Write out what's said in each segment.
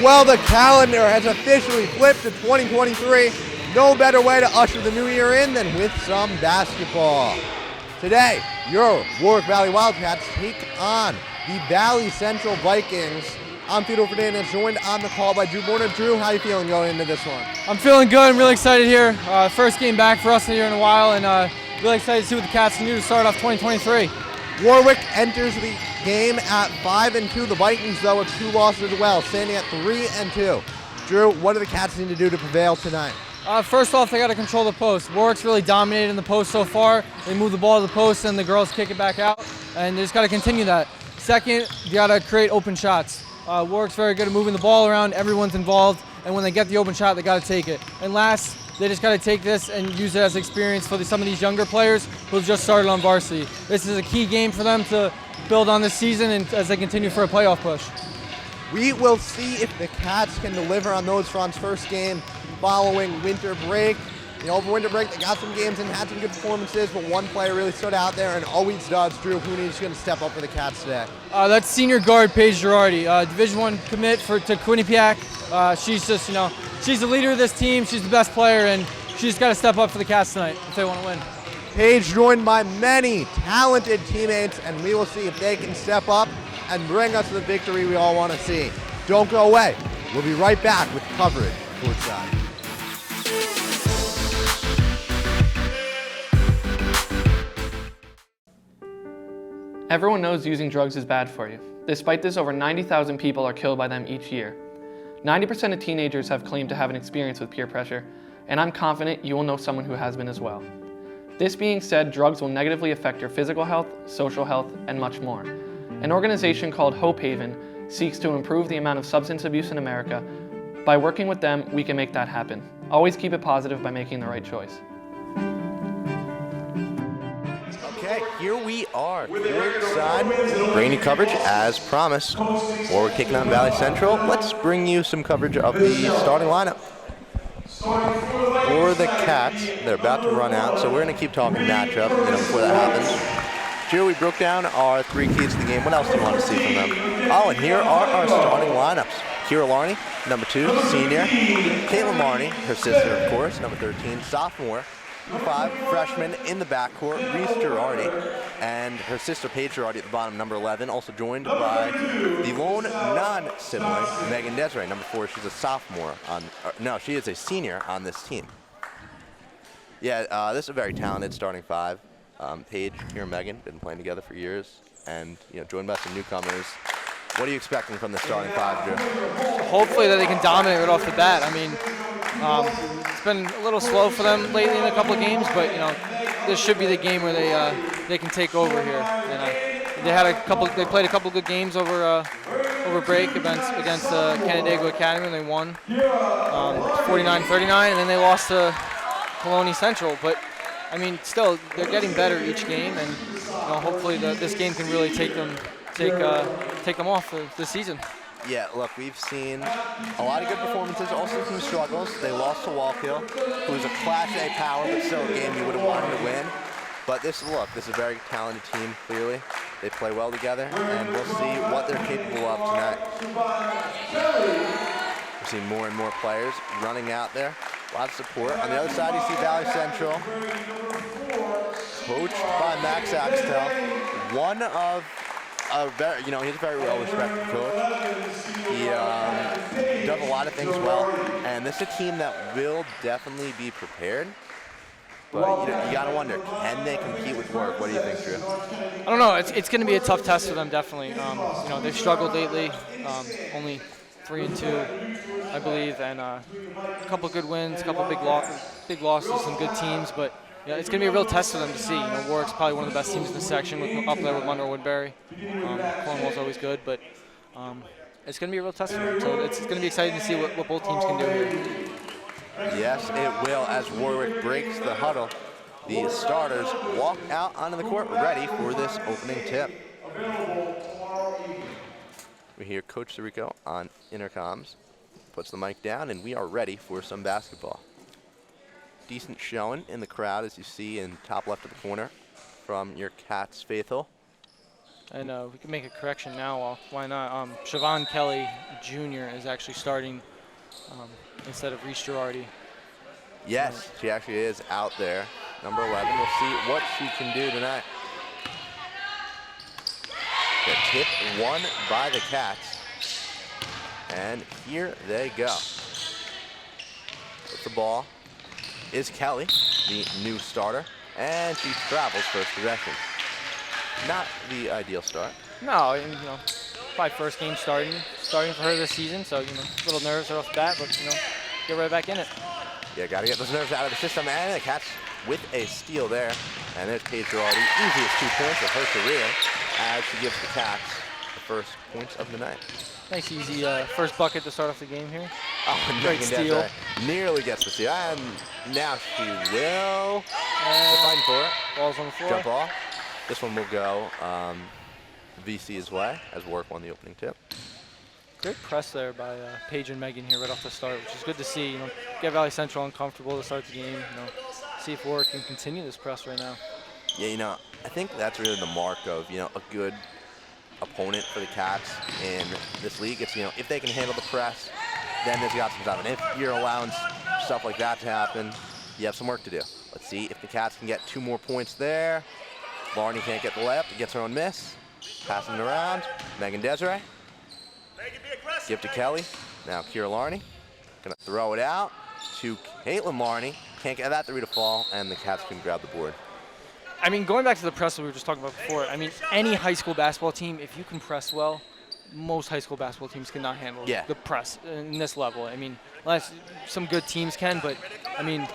Well, the calendar has officially flipped to 2023. No better way to usher the new year in than with some basketball. Today, your Warwick Valley Wildcats take on the Valley Central Vikings. I'm Theodore Fernandez, joined on the call by Drew Borner. Drew, how are you feeling going into this one? I'm feeling good. I'm really excited here. First game back for us here in a while, and really excited to see what the Cats can do to start off 2023. Warwick enters the game at 5-2. The Vikings, though, have 2 losses as well, standing at 3-2. Drew, what do the Cats need to do to prevail tonight? First off, they got to control the post. Warwick's really dominated in the post so far. They move the ball to the post, and the girls kick it back out, and they just got to continue that. Second, you got to create open shots. Warwick's very good at moving the ball around. Everyone's involved, and when they get the open shot, they got to take it. And last, they just got to take this and use it as experience for some of these younger players who just started on varsity. This is a key game for them to build on this season and as they continue for a playoff push. We will see if the Cats can deliver on those fronts. First game following winter break. Over winter break, they got some games and had some good performances, but one player really stood out there and always does. Drew, who is going to step up for the Cats today? That's senior guard Paige Girardi, Division I commit to Quinnipiac. She's just, she's the leader of this team. She's the best player, and she's got to step up for the Cats tonight if they want to win. Paige joined by many talented teammates, and we will see if they can step up and bring us the victory we all want to see. Don't go away. We'll be right back with coverage courtside. Everyone knows using drugs is bad for you. Despite this, over 90,000 people are killed by them each year. 90% of teenagers have claimed to have an experience with peer pressure, and I'm confident you will know someone who has been as well. This being said, drugs will negatively affect your physical health, social health, and much more. An organization called Hope Haven seeks to improve the amount of substance abuse in America. By working with them, we can make that happen. Always keep it positive by making the right choice. Okay, here we are, courtside, bringing you coverage as promised. Warwick taking on Valley Central. Let's bring you some coverage of the starting lineup. For the Cats, they're about to run out, so we're going to keep talking matchup before that happens. Drew, we broke down our 3 keys to the game. What else do you want to see from them? Oh, and here are our starting lineups. Kira Larney, number 2, senior. Caitlin Larney, her sister, of course, number 13, sophomore. 5, freshman in the backcourt, Reese Girardi, and her sister Paige Girardi at the bottom, number 11, also joined by the lone non-sibling, Megan Desiree, number 4. She's a sophomore she is a senior on this team. Yeah, this is a very talented starting 5. Paige, here, Megan, been playing together for years, and joined by some newcomers. What are you expecting from the starting 5, Drew? Hopefully that they can dominate right off the bat. I mean, it's been a little slow for them lately in a couple of games, but this should be the game where they can take over here. And they played a couple good games over break against Canandaigua Academy, and they won 49-39, and then they lost to Colony Central. But I mean, still they're getting better each game, and hopefully this game can really take them off this season. Yeah, look, we've seen a lot of good performances, also some struggles. They lost to Wallkill, who is a Class A power, but still a game you would have wanted to win. But this is a very talented team, clearly. They play well together, and we'll see what they're capable of tonight. We're seeing more and more players running out there. A lot of support. On the other side, you see Valley Central, coached by Max Axtell, one of he's a very well-respected coach. He does a lot of things well, and this is a team that will definitely be prepared. But you gotta wonder, can they compete with Warwick? What do you think, Drew? I don't know. It's going to be a tough test for them, definitely. They've struggled lately. Only 3-2, I believe, and a couple of good wins, a couple of big losses, some good teams, but. Yeah, it's going to be a real test for them to see. Warwick's probably one of the best teams in the section, up there with Monroe Woodbury. Cornwall's always good, but it's going to be a real test for them. So it's going to be exciting to see what both teams can do here. Yes, it will. As Warwick breaks the huddle, the starters walk out onto the court ready for this opening tip. We hear Coach Sirico on intercoms, puts the mic down, and we are ready for some basketball. Decent showing in the crowd, as you see in top left of the corner from your Cats faithful. And we can make a correction now. Why not? Siobhan Kelly Jr. is actually starting instead of Reese Girardi. Yes, she actually is out there. Number 11. We'll see what she can do tonight. The tip won by the Cats. And here they go. With the ball is Kelly, the new starter. And she travels first possession. Not the ideal start. No, you know, probably first game starting for her this season. So, you know, a little nerves right off the bat, but, you know, get right back in it. Yeah, got to get those nerves out of the system. And the Cats with a steal there. And there's Paige Girardi, easiest 2 points of her career as she gives the Cats the first points of the night. Nice easy first bucket to start off the game here. Oh, great steal. Nearly gets the steal. And now she will. They're fighting for it. Ball's on the floor. Jump ball. This one will go VC's way as Warwick won the opening tip. Great press there by Paige and Megan here right off the start, which is good to see. You know, get Valley Central uncomfortable to start the game. You know, see if Warwick can continue this press right now. Yeah, you know, I think that's really the mark of, you know, a good opponent for the Cats in this league. It's, you know, if they can handle the press, then they've got some stuff. And if you're allowing stuff like that to happen, you have some work to do. Let's see if the Cats can get 2 more points there. Larney can't get the layup, gets her own miss. Passing it around, Megan Desiree. Give to Kelly. Now Kira Larney. Gonna throw it out to Caitlin Larney. Can't get that 3 to fall, and the Cats can grab the board. I mean, going back to the press that we were just talking about before, I mean, any high school basketball team, if you can press well, most high school basketball teams cannot handle the press in this level. I mean, unless some good teams can, but I mean,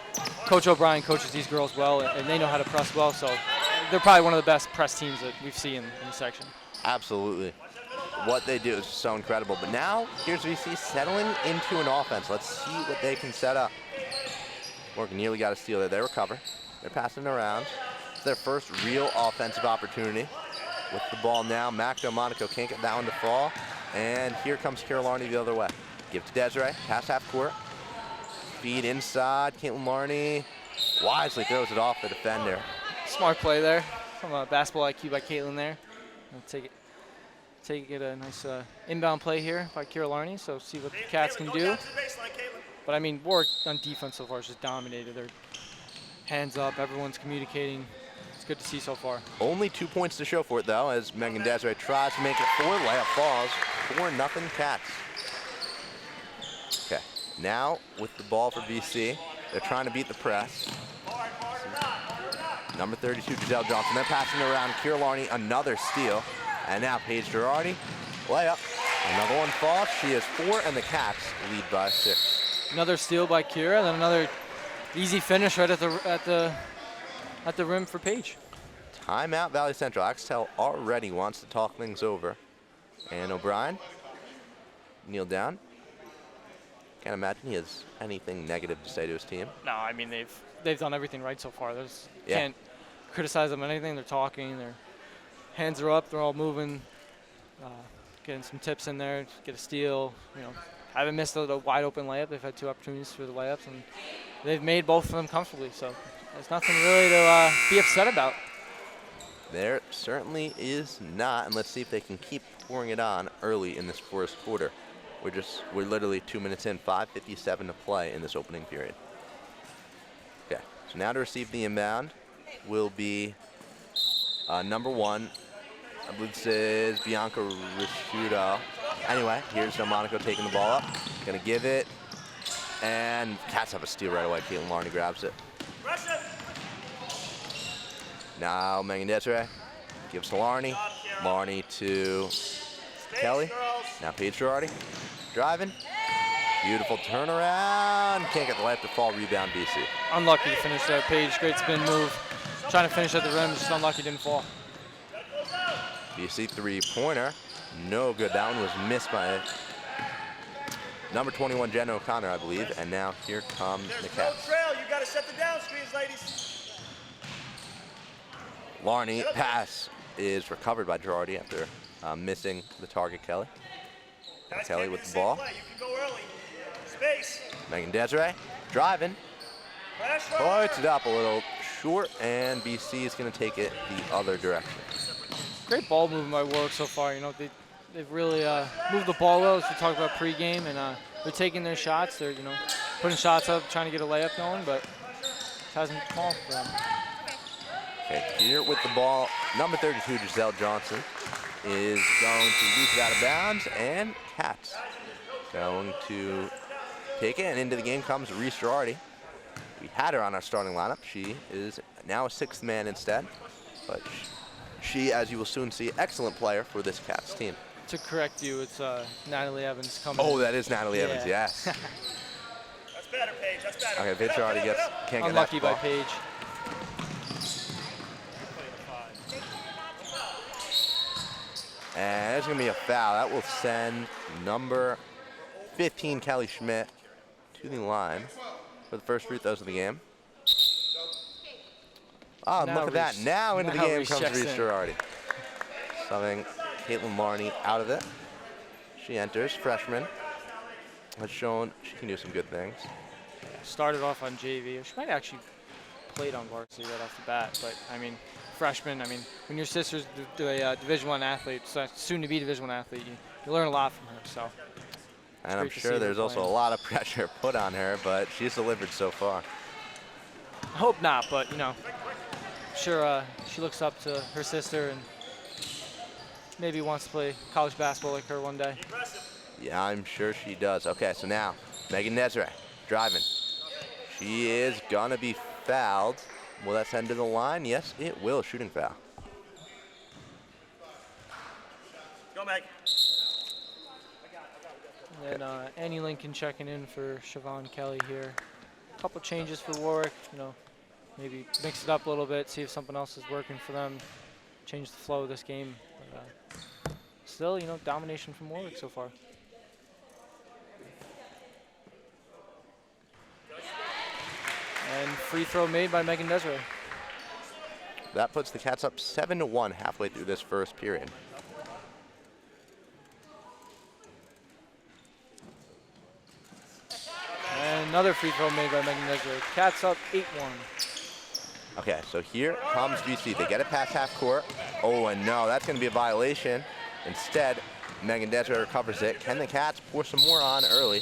Coach O'Brien coaches these girls well, and they know how to press well, so they're probably one of the best press teams that we've seen in the section. Absolutely. What they do is so incredible. But now, here's VC settling into an offense. Let's see what they can set up. Morgan nearly got a steal there. They recover. They're passing it around. It's their first real offensive opportunity. With the ball now, Macdo Monaco can't get that one to fall. And here comes Kira Larney the other way. Give to Desiree, pass half court. Feed inside, Caitlin Larney wisely throws it off the defender. Smart play there from a basketball IQ by Caitlin there. Take it a nice inbound play here by Kira Larney, so see what the Cats can do. But I mean, Warwick on defense so far has just dominated. They're hands up, everyone's communicating. It's good to see so far. Only 2 points to show for it though, as Megan Desiree tries to make it 4, layup falls, 4-0 Cats. Okay, now with the ball for BC, they're trying to beat the press. Number 32, Giselle Johnson. They're passing it around. Kira Larney, another steal. And now Paige Girardi, layup. Another one falls. She is 4, and the Cats lead by 6. Another steal by Kira, then another easy finish right at the rim for Paige. Timeout, Valley Central. Axtell already wants to talk things over. And O'Brien, kneel down. Can't imagine he has anything negative to say to his team. No, I mean, they've done everything right so far. Can't criticize them on anything. They're talking. Their hands are up. They're all moving. Getting some tips in there. Get a steal. You know, haven't missed a wide open layup. They've had 2 opportunities for the layups, and they've made both of them comfortably. So there's nothing really to be upset about. There certainly is not, and let's see if they can keep pouring it on early in this first quarter. We're literally 2 minutes in, 5:57 to play in this opening period. Okay, so now to receive the inbound will be number 1. I believe this is Bianca Risciuto. Anyway, here's Monaco taking the ball up. Gonna give it, and Cats have a steal right away. Caitlin Larney grabs it. Now Megan Desiree gives to Larney. Larney to Kelly. Now Paige Girardi. Driving. Beautiful turnaround. Can't get the layup to fall. Rebound BC. Unlucky to finish that. Paige, great spin move. Trying to finish at the rim, just unlucky didn't fall. BC 3-pointer. No good. That one was missed by number 21, Jenna O'Connor, I believe. And now here come the Cats. You got to set the down screens, ladies. Larney pass is recovered by Girardi after missing the target, Kelly. Kelly with the ball. You can go early. Space. Megan Desiree driving. Puts it up a little short, and BC is going to take it the other direction. Great ball movement by Warwick so far. You know, they've really moved the ball well, as we talked about pregame, and they're taking their shots. They're, you know, putting shots up, trying to get a layup going, but it hasn't fallen for them. Okay, here with the ball, number 32, Giselle Johnson, is going to leap it out of bounds, and Cats going to take it, and into the game comes Reese Girardi. We had her on our starting lineup. She is now a 6th man instead, but she, as you will soon see, excellent player for this Cats team. To correct you, it's Natalie Evans coming. Oh, that is Natalie Evans, yes. That's better, Paige. That's better. Okay, Paige already can't get Unlucky that by ball. Paige. And there's going to be a foul. That will send number 15, Kelly Schmidt, to the line for the first free throws of the game. Oh, Now look at that. Reese- Now into the now game Reese comes checks Reese in. Girardi. Subbing Caitlin Larney out of it. She enters, freshman. Has shown she can do some good things. Started off on JV. She might actually played on varsity right off the bat, but I mean, freshman. I mean, when your sister's a Division I athlete, soon to be Division I athlete, you learn a lot from her. So. And I'm great to see sure her there's also a playing. lot of pressure put on her, but she's delivered so far. I hope not, but you know, I'm sure she looks up to her sister and maybe wants to play college basketball like her one day. Yeah, I'm sure she does. Okay, so now Megan Desiree driving. She is gonna be fouled. Will that send to the line? Yes, it will. Shooting foul. Go, Meg. And Annie Lincoln checking in for Siobhan Kelly here. A couple changes for Warwick. You know, maybe mix it up a little bit, see if something else is working for them. Change the flow of this game. But, still, you know, domination from Warwick so far. And free throw made by Megan Desiree. That puts the Cats up 7-1 halfway through this first period. And another free throw made by Megan Desiree. Cats up 8-1. Okay, so here comes BC. They get it past half court. Oh, and no, that's going to be a violation. Instead, Megan Desiree recovers it. Can the Cats pour some more on early?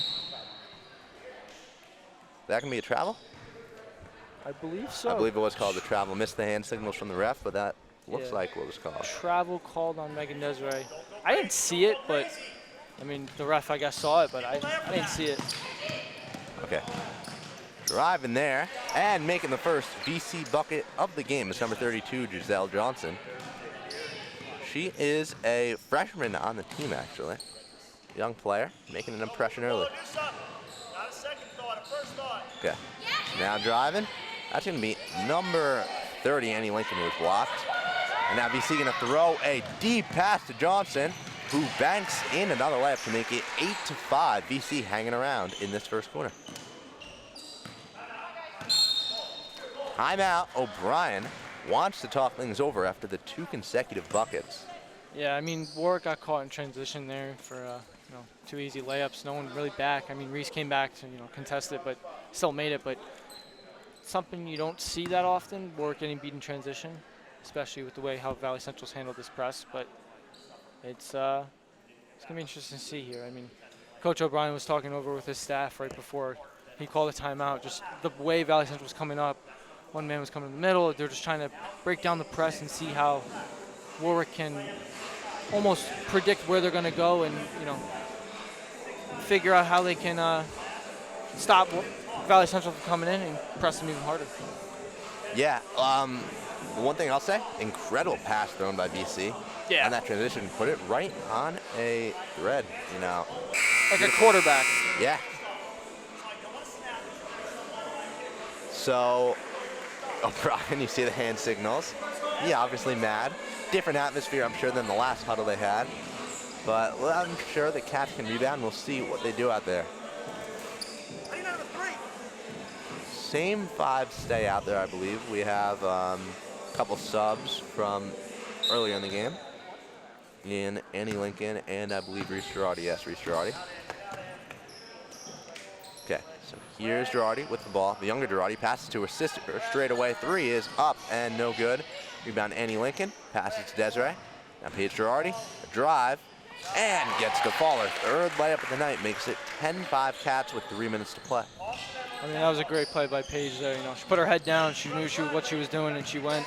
That going to be a travel? I believe so. I believe it was called a travel. Missed the hand signals from the ref, but that looks Yeah. like what was called. Travel called on Megan Desiree. I didn't see it, but I mean, the ref, I guess, saw it, but I didn't see it. Okay. Driving there and making the first BC bucket of the game is number 32, Giselle Johnson. She is a freshman on the team, actually. Young player, making an impression early. Do something. Not a second thought, a first thought. Okay. Now driving. That's going to be number 30, Annie Lincoln, who was blocked. And now BC going to throw a deep pass to Johnson, who banks in another layup to make it 8-5. BC hanging around in this first quarter. Timeout. O'Brien wants to talk things over after the 2 consecutive buckets. Yeah, I mean, Warwick got caught in transition there for you know, 2 easy layups. No one really back. I mean, Reese came back to, you know, contest it, but still made it. But something you don't see that often, Warwick getting beat in transition, especially with the way how Valley Central's handled this press. But it's gonna be interesting to see here. I mean, Coach O'Brien was talking over with his staff right before he called the timeout. Just the way Valley Central was coming up, one man was coming in the middle. They're just trying to break down the press and see how Warwick can almost predict where they're going to go and, you know, figure out how they can stop Valley Central from coming in and press them even harder. Yeah, one thing I'll say, incredible pass thrown by BC. Yeah. On that transition, put it right on a thread, you know. Like a quarterback. Yeah. So, O'Brien, you see the hand signals. Yeah, obviously mad. Different atmosphere, I'm sure, than the last huddle they had. But well, I'm sure the Cats can rebound. We'll see what they do out there. Same 5 stay out there, I believe. We have a couple subs from earlier in the game. In Annie Lincoln and I believe Reese Girardi. Yes, Reese Girardi. Okay, so here's Girardi with the ball. The younger Girardi passes to her sister. Straight away, 3 is up and no good. Rebound Annie Lincoln. Passes to Desiree. Now Paige Girardi, a drive, and gets to fall. Her third layup of the night makes it 10-5 Cats with 3 minutes to play. I mean, that was a great play by Paige there. You know, she put her head down. She knew what she was doing, and she went.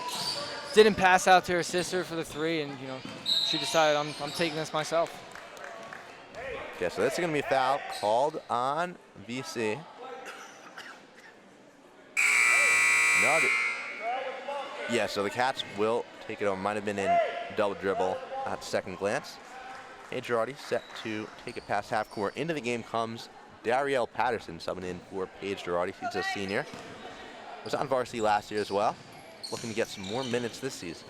Didn't pass out to her sister for the three, and you know, she decided I'm taking this myself. Okay, so this is going to be a foul called on VC. No, yeah, so the Cats will take it over. Might have been in double dribble at second glance. Paige Girardi set to take it past half court. Into the game comes Darielle Patterson, subbing in for Paige Girardi. She's a senior. Was on varsity last year as well. Looking to get some more minutes this season.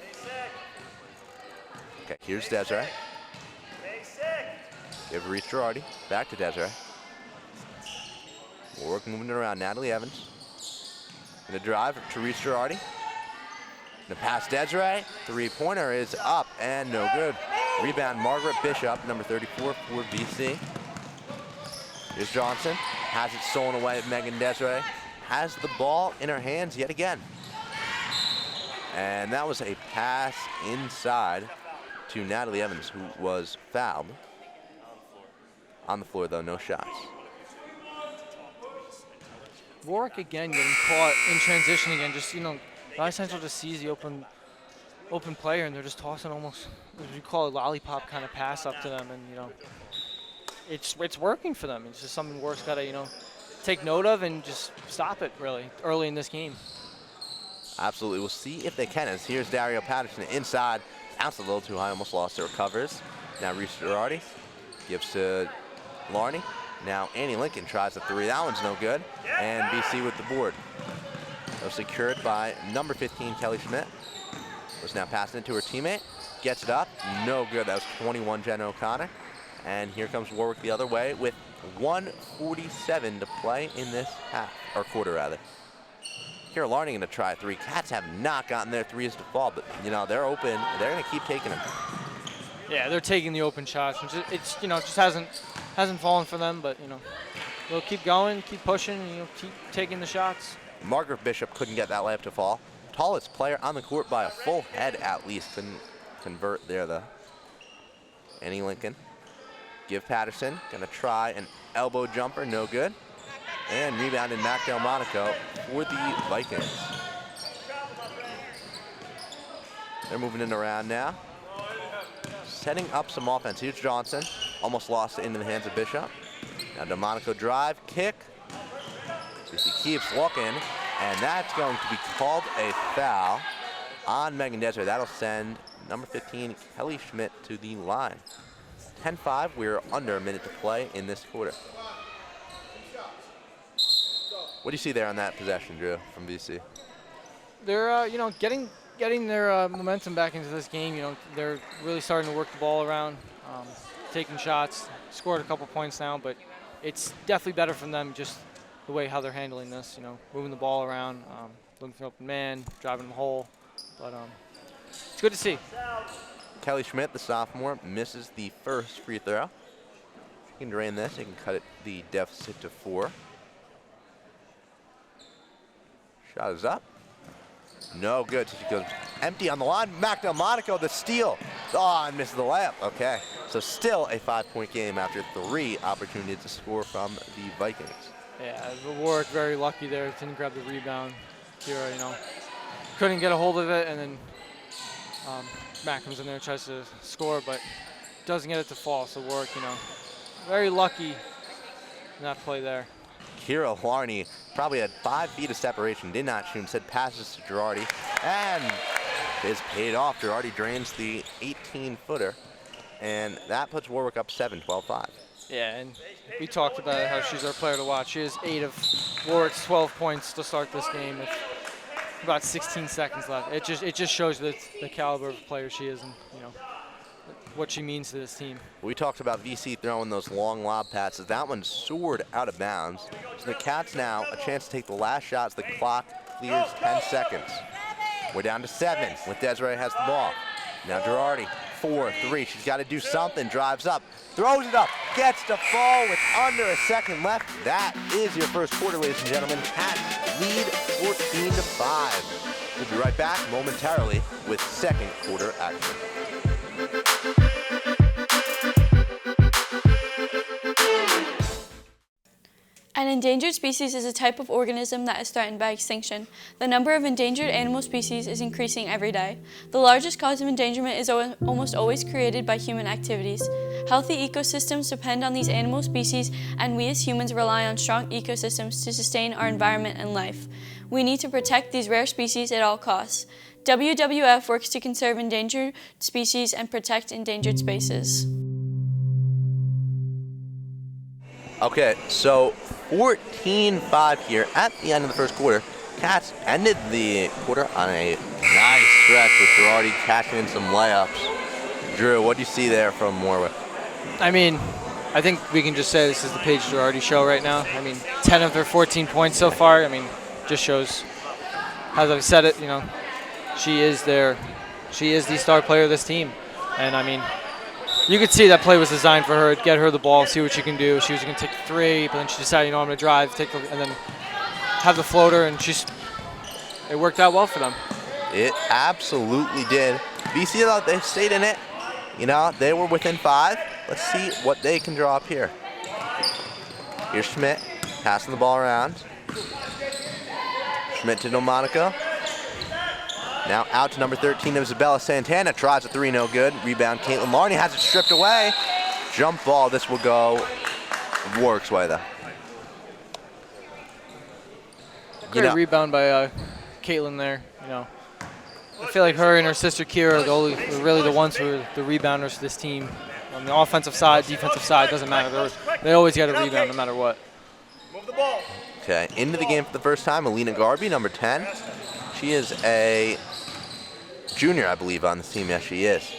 Okay, here's Desiree. Give Reese Girardi. Back to Desiree. Warwick moving it around. Natalie Evans. Gonna drive to Reese Girardi. Gonna pass Desiree. Three-pointer is up and no good. Rebound Margaret Bishop, number 34 for VC. Here's Johnson. Has it stolen away. Megan Desiree has the ball in her hands yet again. And that was a pass inside to Natalie Evans, who was fouled. On the floor, though, no shots. Warwick again getting caught in transition again. Just, you know, Valley Central just sees the open player, and they're just tossing almost, as you call it, lollipop kind of pass up to them, and you know, it's working for them. It's just something Warwick's got to, you know, take note of and just stop it really early in this game. Absolutely. We'll see if they can. As here's Dario Patterson inside. Bounced a little too high, almost lost it. Recovers. Now Reese Girardi gives to Larney. Now Annie Lincoln tries a three. That one's no good. And BC with the board. So secured by number 15, Kelly Schmidt. Was now passing it to her teammate. Gets it up. No good. That was 21, Jen O'Connor. And here comes Warwick the other way with 1:47 to play in this half, or quarter rather. Here, Larney going to try a three. Cats have not gotten their threes to fall, but you know they're open. They're going to keep taking them. Yeah, they're taking the open shots. It's you know, just hasn't fallen for them, but you know, they'll keep going, keep pushing, and, you know, keep taking the shots. Margaret Bishop couldn't get that layup to fall. Tallest player on the court by a full head at least. Couldn't convert there though. Annie Lincoln. Give Patterson. Gonna try an elbow jumper, no good. And rebounded Mac Delmonico for the Vikings. They're moving it around now. Setting up some offense. Here's Johnson. Almost lost it into the hands of Bishop. Now Delmonico drive, kick. He keeps looking, and that's going to be called a foul on Megan Desiree. That'll send number 15, Kelly Schmidt, to the line. 10-5, we're under a minute to play in this quarter. What do you see there on that possession, Drew, from VC? They're, you know, getting their momentum back into this game. You know, they're really starting to work the ball around, taking shots. Scored a couple points now, but it's definitely better from them just the way how they're handling this. You know, moving the ball around, looking for an open man, driving the hole. But it's good to see. Kelly Schmidt, the sophomore, misses the first free throw. He can drain this. He can cut it the deficit to 4. Shot is up. No good. So she goes empty on the line. Mac Delmonico, the steal. Oh, and misses the layup. Okay. So still a 5-point game after 3 opportunities to score from the Vikings. Yeah, Warwick very lucky there. Didn't grab the rebound. Kira, you know, couldn't get a hold of it, and then Mac comes in there and tries to score, but doesn't get it to fall. So Warwick, you know, very lucky in that play there. Kira Larney probably had 5 feet of separation, did not shoot, instead passes to Girardi, and is paid off. Girardi drains the 18-footer, and that puts Warwick up 7, 12-5. Yeah, and we talked about how she's our player to watch. She has 8 of Warwick's 12 points to start this game with about 16 seconds left. It just shows the caliber of player she is, and you know what she means to this team. We talked about VC throwing those long lob passes. That one soared out of bounds. So the Cats now a chance to take the last shots. The clock clears 10 seconds. We're down to 7 with Desiree has the ball. Now Girardi, 4-3. She's got to do something. Drives up, throws it up, gets to fall with under a second left. That is your first quarter, ladies and gentlemen. Cats lead 14-5. We'll be right back momentarily with second quarter action. An endangered species is a type of organism that is threatened by extinction. The number of endangered animal species is increasing every day. The largest cause of endangerment is almost always created by human activities. Healthy ecosystems depend on these animal species, and we as humans rely on strong ecosystems to sustain our environment and life. We need to protect these rare species at all costs. WWF works to conserve endangered species and protect endangered spaces. Okay, so 14-5 here at the end of the first quarter. Cats ended the quarter on a nice stretch with Girardi catching in some layups. Drew, what do you see there from Warwick? I mean, I think we can just say this is the Paige Girardi show right now. I mean, 10 of their 14 points so far. I mean, just shows, as I've said it, you know, she is the star player of this team. And I mean, you could see that play was designed for her, get her the ball, see what she can do. She was going to take the three, but then she decided, you know, I'm going to drive, and then have the floater, and it worked out well for them. It absolutely did. BC, though, they stayed in it. You know, they were within 5. Let's see what they can draw up here. Here's Schmidt, passing the ball around. Schmidt to Delmonico. Now out to number 13, Isabella Santana. Tries a 3, no good. Rebound, Caitlin Larney has it stripped away. Jump ball, this will go Warwick's way, though. Great rebound by Caitlin there, you know. I feel like her and her sister Kira are really the ones who are the rebounders for this team. On the offensive side, defensive side, doesn't matter. They always get a rebound no matter what. Move the ball. Okay, into the game for the first time, Alina Garby, number 10. She is a junior, I believe, on this team. Yes, she is.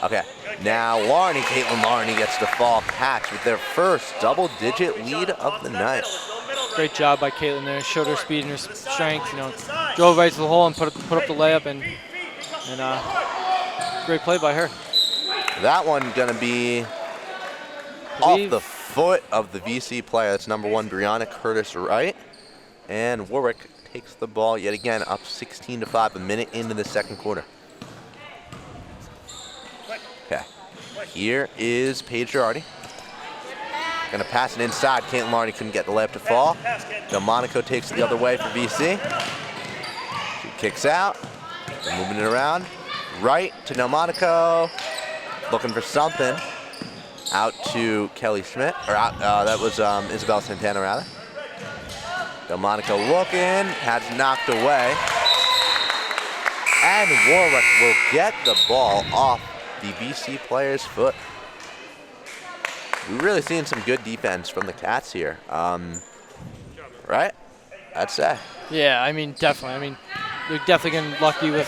Okay, now Larney, Caitlin Larney gets the fall catch with their first double-digit lead of the night. Great job by Caitlin there. Showed her speed and her strength. You know, drove right to the hole and put up the layup, and great play by her. That one gonna be off the foot of the VC player. That's number 1, Brianna Curtis-Wright, and Warwick takes the ball yet again, up 16-5, a minute into the second quarter. Okay, here is Paige Girardi. Gonna pass it inside. Caitlin Larney couldn't get the layup to fall. Delmonico takes it the other way for VC. She kicks out, moving it around. Right to Delmonico, looking for something. Out to Kelly Schmidt, or out, that was Isabella Santana rather. Delmonico looking, has knocked away. And Warwick will get the ball off the VC player's foot. We're really seeing some good defense from the Cats here, right? I'd say. Yeah, I mean, definitely. I mean, they're definitely getting lucky with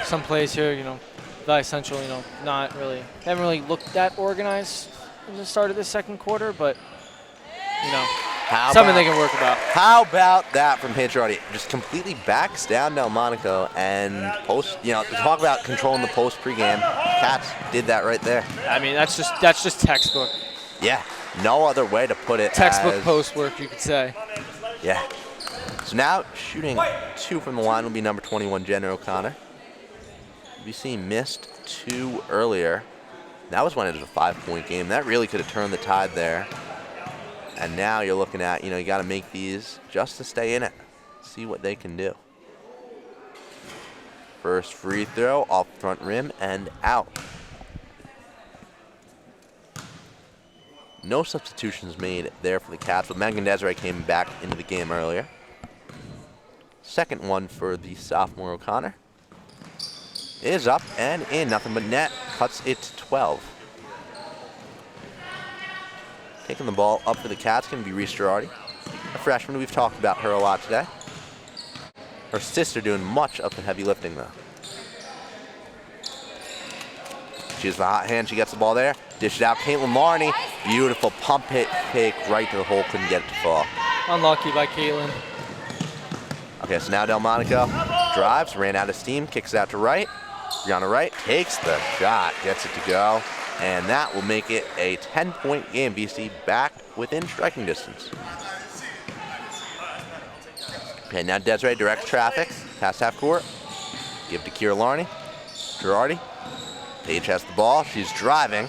some plays here. You know, Valley Central, you know, haven't really looked that organized in the start of this second quarter, but you know, something they can work about. How about that from Paige Girardi? Just completely backs down Delmonico and post. You know, talk about controlling the post pregame. Cats did that right there. I mean, that's just textbook. Yeah, no other way to put it. Textbook post work, you could say. Yeah. So now shooting 2 from the line will be number 21, Jenna O'Connor. VC missed 2 earlier. That was when it was a 5-point game. That really could have turned the tide there. And now you're looking at, you know, you got to make these just to stay in it. See what they can do. First free throw off the front rim and out. No substitutions made there for the Cats, but Megan Desiree came back into the game earlier. Second one for the sophomore O'Connor is up and in, nothing but net, cuts it to 12. Taking the ball up for the Cats can be Reese Girardi, a freshman. We've talked about her a lot today. Her sister doing much of the heavy lifting though. She has the hot hand, she gets the ball there. Dish it out, Caitlin Larney. Beautiful pump hit fake right to the hole, couldn't get it to fall. Unlucky by Caitlin. Okay, so now Delmonico drives, ran out of steam, kicks it out to Wright. Brianna Wright takes the shot, gets it to go, and that will make it a 10-point game. VC back within striking distance. Okay, now Desiree directs traffic, past half court. Give to Kira Larney. Girardi. Paige has the ball, she's driving.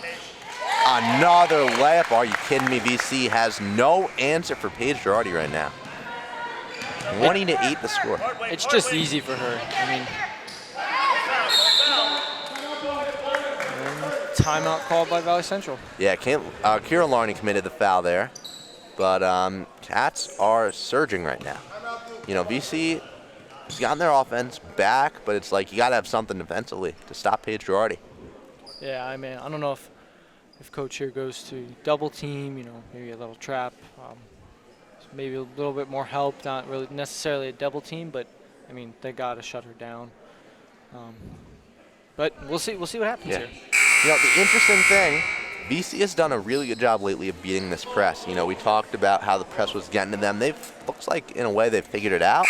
Another layup. Are you kidding me? VC has no answer for Paige Girardi right now. 20-8 the score. It's just easy for her. I mean, and timeout called by Valley Central. Yeah, Kira Larney committed the foul there. But Cats are surging right now. You know, VC has gotten their offense back, but it's like you got to have something defensively to stop Paige Girardi. Yeah, I mean, I don't know if Coach here goes to double team, you know, maybe a little trap, maybe a little bit more help, not really necessarily a double team, but I mean, they got to shut her down. But we'll see what happens here. You know, the interesting thing, BC has done a really good job lately of beating this press. You know, we talked about how the press was getting to them. Looks like in a way they've figured it out.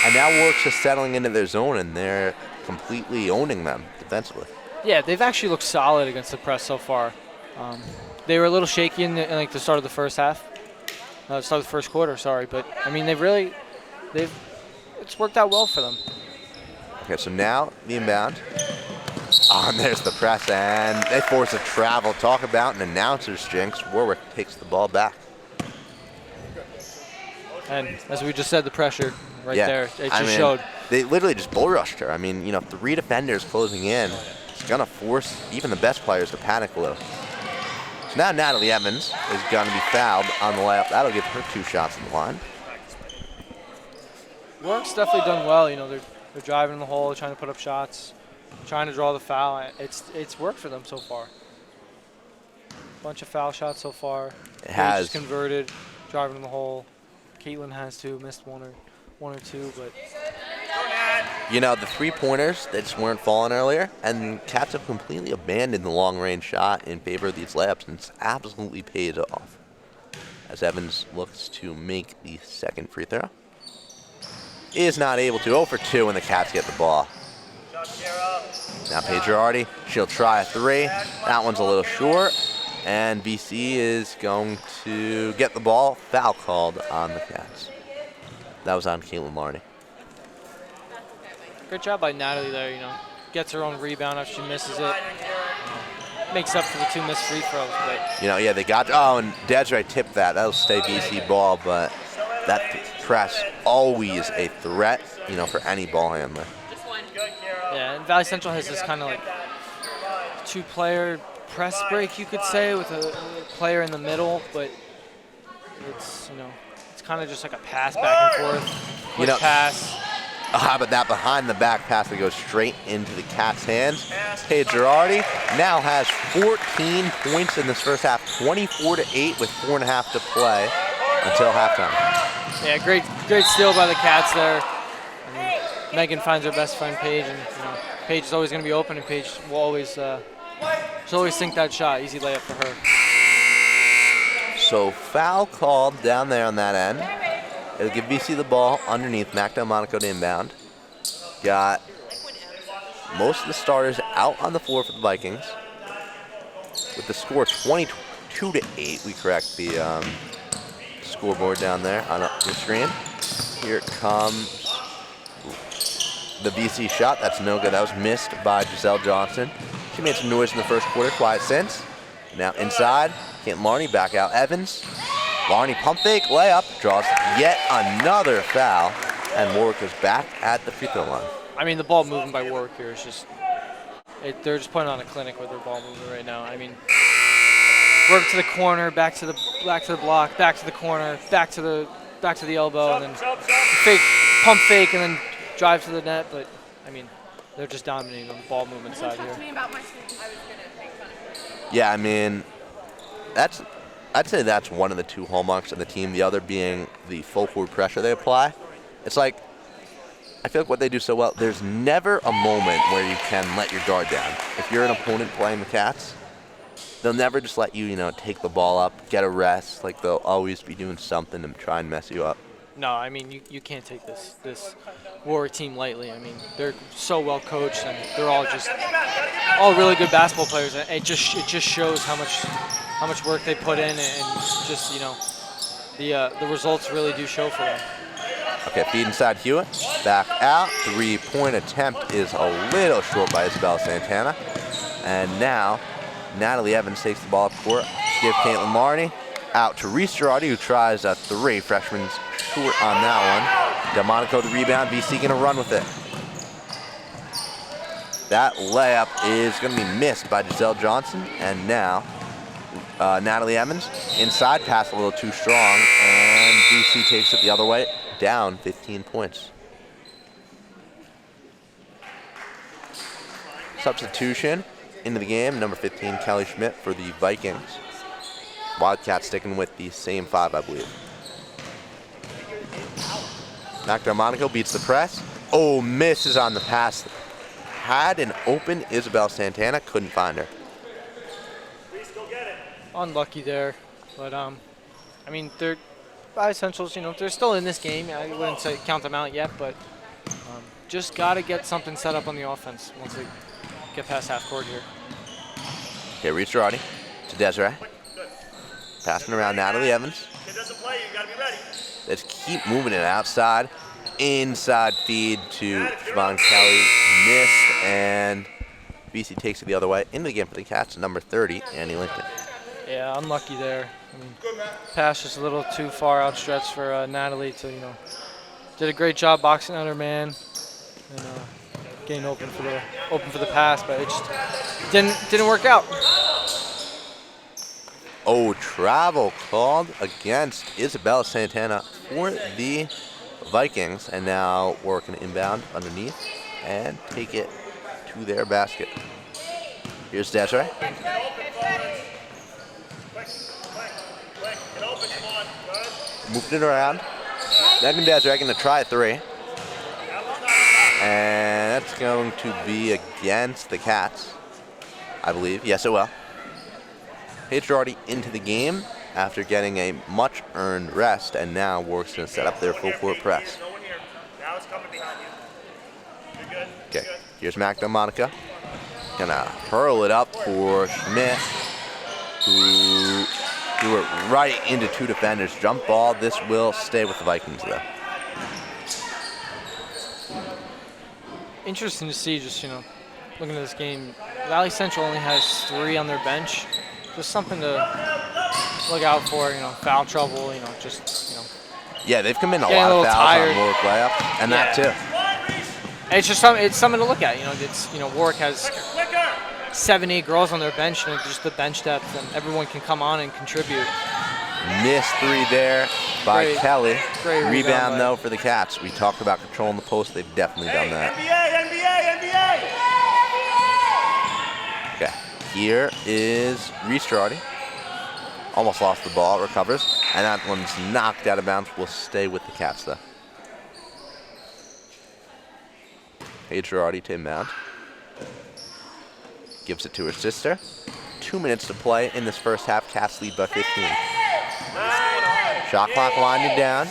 And now Warwick's just settling into their zone, and they're completely owning them defensively. Yeah, they've actually looked solid against the press so far. They were a little shaky in like the start of the first half, start of the first quarter. Sorry, but I mean it's worked out well for them. Okay, so now the inbound. And there's the press, and they force a travel. Talk about an announcer's jinx. Warwick takes the ball back. And as we just said, the pressure right there, it just showed. They literally just bull rushed her. I mean, you know, 3 defenders closing in. It's going to force even the best players to panic a little. So now Natalie Evans is going to be fouled on the layup. That'll give her 2 shots in the line. Warwick's definitely done well. You know, they're driving in the hole, trying to put up shots, trying to draw the foul. It's worked for them so far. Bunch of foul shots so far. It has converted, driving in the hole. Caitlin has 2, missed one or two, but you know, the 3-pointers that just weren't falling earlier, and Cats have completely abandoned the long-range shot in favor of these layups, and it's absolutely paid off. As Evans looks to make the second free throw. Is not able to. 0 for 2 when the Cats get the ball. Now Paige Girardi, she'll try a 3. That one's a little short. And BC is going to get the ball. Foul called on the Cats. That was on Caitlin Larney. Great job by Natalie there, you know. Gets her own rebound after she misses it. Makes up for the 2 missed free throws. But You know, yeah, they got, and Desiree tipped that. That'll stay BC ball, but that press always a threat, you know, for any ball handler. yeah, and Valley Central has this kind of like 2-player press break, you could say, with a player in the middle, but it's, you know, it's kind of just like a pass back and forth. You know, pass. But that behind the back pass that goes straight into the Cats' hands. Paige Girardi now has 14 points in this first half, 24-8 with 4.5 to play until halftime. Yeah, great steal by the Cats there. I mean, Megan finds her best friend Paige, and you know, Paige is always going to be open, and Paige will always she'll always sink that shot. Easy layup for her. So foul called down there on that end. It'll give BC the ball underneath. Mac Delmonico to inbound. Got most of the starters out on the floor for the Vikings. With the score 22-8, we correct the scoreboard down there on the screen. Here comes the BC shot. That's no good. That was missed by Giselle Johnson. She made some noise in the first quarter. Quiet since. Now inside. Can't Larney back out. Evans. Larney pump fake, layup, draws yet another foul, and Warwick is back at the free throw line. I mean, the ball moving by Warwick here is just, they're just putting on a clinic with their ball movement right now. I mean, work to the corner, back to the block, back to the corner, back to the elbow, and then pump fake, and then drive to the net. But I mean, they're just dominating on the ball movement side here. Yeah, I mean, I'd say that's one of the 2 hallmarks of the team, the other being the full court pressure they apply. It's like, I feel like what they do so well, there's never a moment where you can let your guard down. If you're an opponent playing the Cats, they'll never just let you, you know, take the ball up, get a rest. Like, they'll always be doing something to try and mess you up. No, I mean, you can't take this Warwick team lightly. I mean, they're so well coached, and they're all really good basketball players. And it just shows how much work they put in, and just, you know, the results really do show for them. Okay, feed inside Hewitt, back out. 3-point attempt is a little short by Isabella Santana. And now Natalie Evans takes the ball up court. Give Caitlin Marney out to Reese Girardi, who tries a three. Freshman's short on that one. Delmonico the rebound. VC gonna run with it. That layup is gonna be missed by Giselle Johnson, and now Natalie Evans inside, pass a little too strong, and VC takes it the other way, down 15 points. Substitution into the game, number 15, Kelly Schmidt for the Vikings. Wildcats sticking with the same 5, I believe. Mac Delmonico beats the press. Oh, misses on the pass. Had an open Isabel Santana, couldn't find her. Unlucky there, but I mean, they're Essentials. You know, they're still in this game. I wouldn't say count them out yet, but just got to get something set up on the offense once they get past half court here. Okay, Reese Girardi to Desiree. Passing around Natalie Evans. If it doesn't play, you gotta be ready. Let's keep moving it outside. Inside feed to Siobhan Kelly. Missed, and BC takes it the other way. Into the game for the Cats, number 30, Annie Lincoln. Yeah, unlucky there. I mean, pass just a little too far outstretched for Natalie to, you know, did a great job boxing out her man and getting open for the pass, but it just didn't work out. Oh, travel called against Isabella Santana for the Vikings, and now working inbound underneath and take it to their basket. Here's Desiree. Quick, get open, come on. Good. Moving it around. Megan Desiree going to try a three. And that's going to be against the Cats, I believe. Yes, it will. Paige Girardi into the game after getting a much-earned rest, and now Warwick's going to set up their full-court press. No one here. Now it's coming behind you. You're good. Okay, here's Mac Delmonico. Gonna hurl it up for Schmidt, who threw it right into two defenders. Jump ball. This will stay with the Vikings, though. Interesting to see, just, you know, looking at this game. Valley Central only has 3 on their bench. Just something to look out for, you know, foul trouble, you know, just, you know. Yeah, they've come in a Getting lot a of little fouls tired. on Warwick layup, and that too. It's just it's something to look at, you know. It's, you know, Warwick has 7-8 girls on their bench, and just the bench depth, and everyone can come on and contribute. Missed three there by Great. Kelly. Great Rebound, rebound though, for the Cats. We talked about controlling the post. They've definitely done that. NBA. Okay, here is Reese Girardi. Almost lost the ball, recovers, and that one's knocked out of bounds. Will stay with the Cats, though. Paige Girardi to inbound. Gives it to her sister. 2 minutes to play in this first half. Cats lead by 15. Shot clock winding down.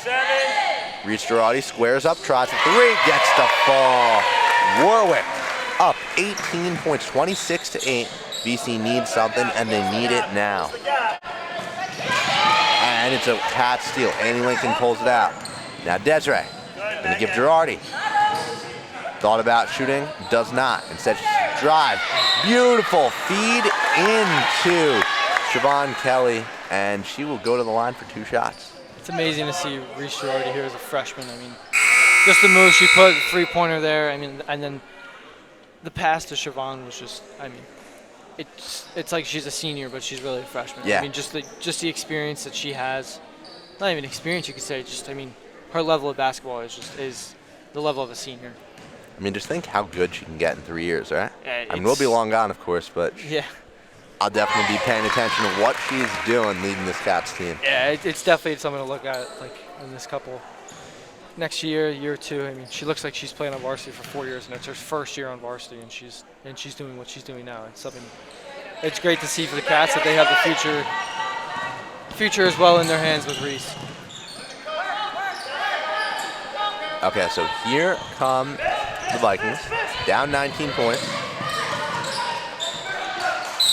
Reese Girardi squares up, tries a three, gets the fall. Warwick up 18 points, 26-8. BC needs something, and they need it now. And it's a Cat steal. Annie Lincoln pulls it out. Now Desiree gonna give Girardi. Thought about shooting, does not. Instead, drive. Beautiful feed into Siobhan Kelly, and she will go to the line for 2 shots. It's amazing to see Reese Girardi here as a freshman. I mean, just the move she put, 3-pointer there. I mean, and then the pass to Siobhan was just, I mean, it's like she's a senior, but she's really a freshman. Yeah. I mean, just the experience that she has. Not even experience, you could say. Just, I mean, her level of basketball is the level of a senior. I mean, just think how good she can get in 3 years, right? Yeah, I mean, we'll be long gone, of course, but Yeah. I'll definitely be paying attention to what she's doing leading this Cats team. Yeah, it's definitely something to look at, like, in this next year or two. I mean, she looks like she's playing on varsity for 4 years, and it's her first year on varsity, and she's doing what she's doing now. It's something. It's great to see for the Cats that they have the future as well in their hands with Reese. Okay, so here come the Vikings, down 19 points.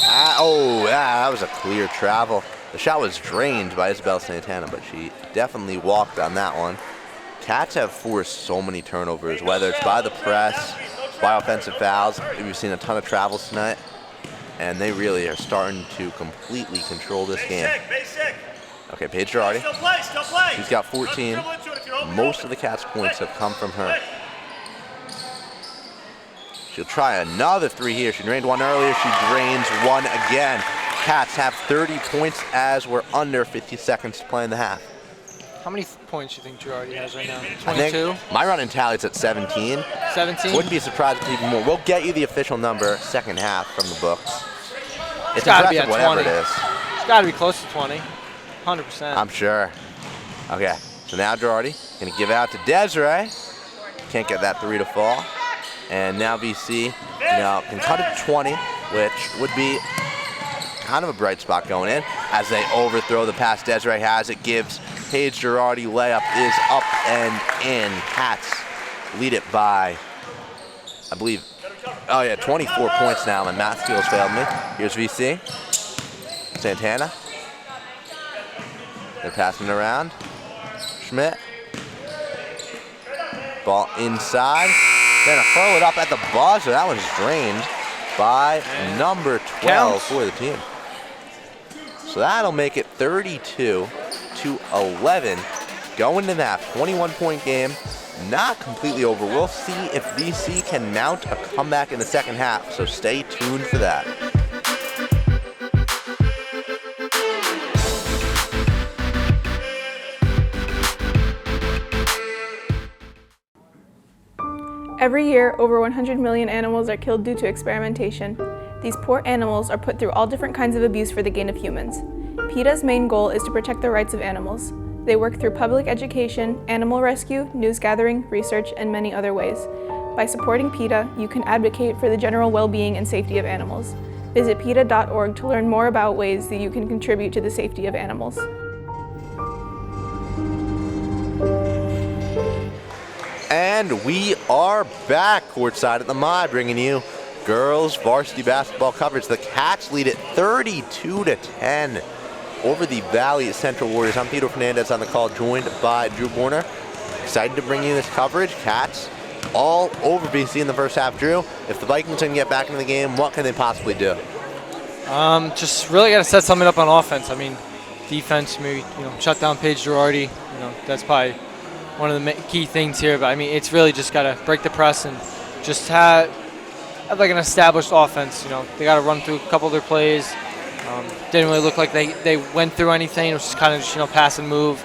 That was a clear travel. The shot was drained by Isabel Santana, but she definitely walked on that one. Cats have forced so many turnovers, whether it's by the press, by offensive fouls. We've seen a ton of travels tonight. and they really are starting to completely control this game. Basic. Okay, Paige Girardi. Still play. She's got 14. Most of the Cats' points have come from her. She'll try another three here. She drained one earlier. She drains one again. Cats have 30 points as we're under 50 seconds to play in the half. How many points do you think Girardi has right now? I 22? think my running tally's at 17. 17? Wouldn't be surprised if even more. We'll get you the official number second half from the books. It's gotta be impressive at whatever 20. it is. It's got to be close to 20. 100%. I'm sure. Okay, so now Girardi gonna give out to Desiree. Can't get that three to fall. And now VC, can cut it to 20, which would be kind of a bright spot going in. As they overthrow the pass Desiree has, it gives Paige Girardi layup is up and in. Cats lead it by, I believe, 24 points now. My math skills failed me. Here's VC. Santana. They're passing it around. Schmidt. Ball inside. Gonna throw it up at the buzzer. That one's drained by number 12 for the team. So that'll make it 32-11. Going to that 21-point game. Not completely over. We'll see if VC can mount a comeback in the second half. So stay tuned for that. Every year, over 100 million animals are killed due to experimentation. These poor animals are put through all different kinds of abuse for the gain of humans. PETA's main goal is to protect the rights of animals. They work through public education, animal rescue, news gathering, research, and many other ways. By supporting PETA, you can advocate for the general well-being and safety of animals. Visit PETA.org to learn more about ways that you can contribute to the safety of animals. And we are back courtside at the Mod, bringing you girls varsity basketball coverage. The Cats lead it 32-10 over the Valley Central Warriors. I'm Peter Fernandez on the call, joined by Drew Borner. Excited to bring you this coverage. Cats all over BC in the first half. Drew, if the Vikings can get back into the game, what can they possibly do? Just really got to set something up on offense. I mean, defense, maybe shut down Paige Girardi. That's probably one of the key things here. But I mean, it's really just got to break the press and just have like an established offense. They got to run through a couple of their plays. Didn't really look like they went through anything. It was just kind of pass and move,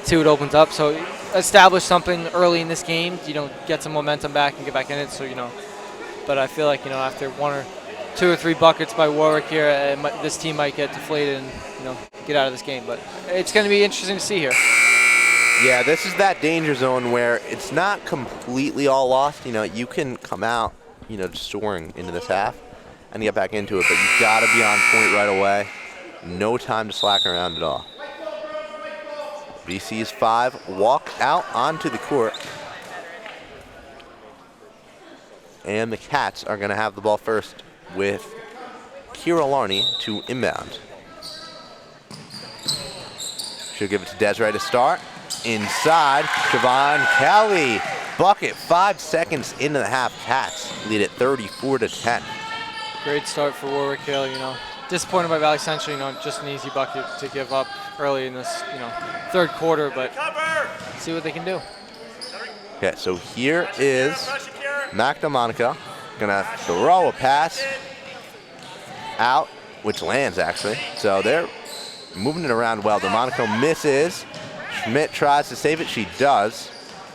see what opens up. So establish something early in this game. Get some momentum back and get back in it. So but I feel like after one or two or three buckets by Warwick here, this team might get deflated and get out of this game. But it's going to be interesting to see here. Yeah, this is that danger zone where it's not completely all lost. You can come out, soaring into this half and get back into it, but you've got to be on point right away. No time to slack around at all. BC's 5 walk out onto the court. And the Cats are going to have the ball first with Kira Larney to inbound. She'll give it to Desiree to start. Inside, Siobhan Kelly. Bucket 5 seconds into the half. Cats lead it 34-10. Great start for Warwick Hill. Disappointed by Valley Central. Just an easy bucket to give up early in this third quarter, but see what they can do. Okay, so here is Mac DeMonica gonna throw a pass out, which lands actually. So they're moving it around well. DeMonica misses. Schmidt tries to save it. She does.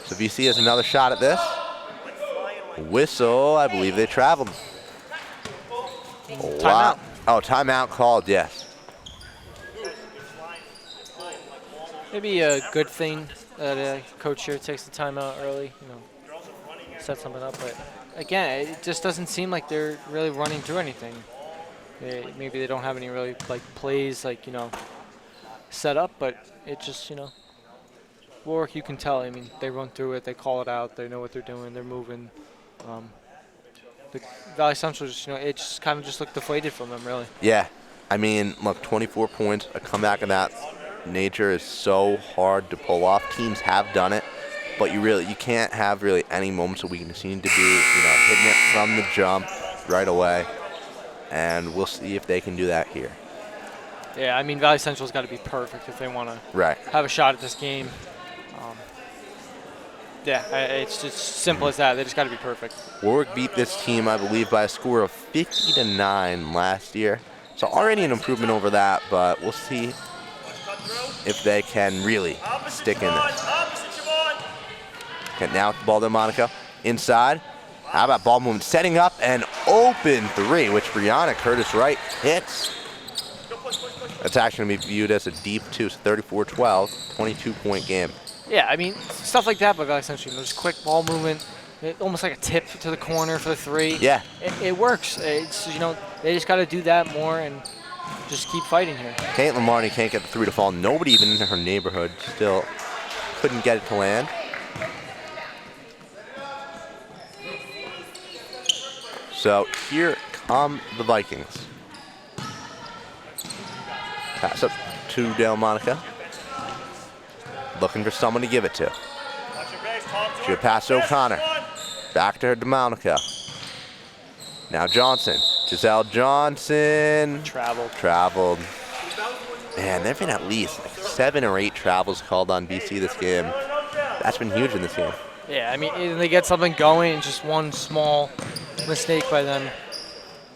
So VC has another shot at this. Whistle, I believe they traveled. Timeout. Oh, timeout called, yes. Maybe a good thing that a coach here takes the timeout early, set something up. But again, it just doesn't seem like they're really running through anything. Maybe they don't have any really plays set up, but it just Warwick, you can tell. I mean, they run through it, they call it out, they know what they're doing, they're moving. The Valley Central it just kind of looked deflated from them, really. Yeah, I mean, look, 24 points, a comeback of that nature is so hard to pull off. Teams have done it, but you can't have really any moments of weakness. You need to be, hitting it from the jump right away. and we'll see if they can do that here. Yeah, I mean, Valley Central's got to be perfect if they want to Right. have a shot at this game. Yeah, it's just simple as that. They just got to be perfect. Warwick beat this team, I believe, by a score of 50-9 last year. So already an improvement over that, but we'll see if they can really stick in there. Okay, now with the ball to Monaco. Inside. How about ball movement? Setting up an open three, which Brianna Curtis-Wright hits. That's actually going to be viewed as a deep two, so 34-12, 22-point game. Yeah, I mean, stuff like that by Valley Central. Just quick ball movement, almost like a tip to the corner for the three. Yeah. It works. It's, they just got to do that more and just keep fighting here. Caitlin Marnie can't get the three to fall. Nobody even in her neighborhood still couldn't get it to land. So here come the Vikings. Pass up to Delmonica. Looking for someone to give it to. She'll pass to O'Connor. Back to her Delmonica. Now Johnson. Giselle Johnson. Traveled. Man, there have been at least 7 or 8 travels called on BC this game. That's been huge in this game. Yeah, I mean, they get something going, and just one small mistake by them.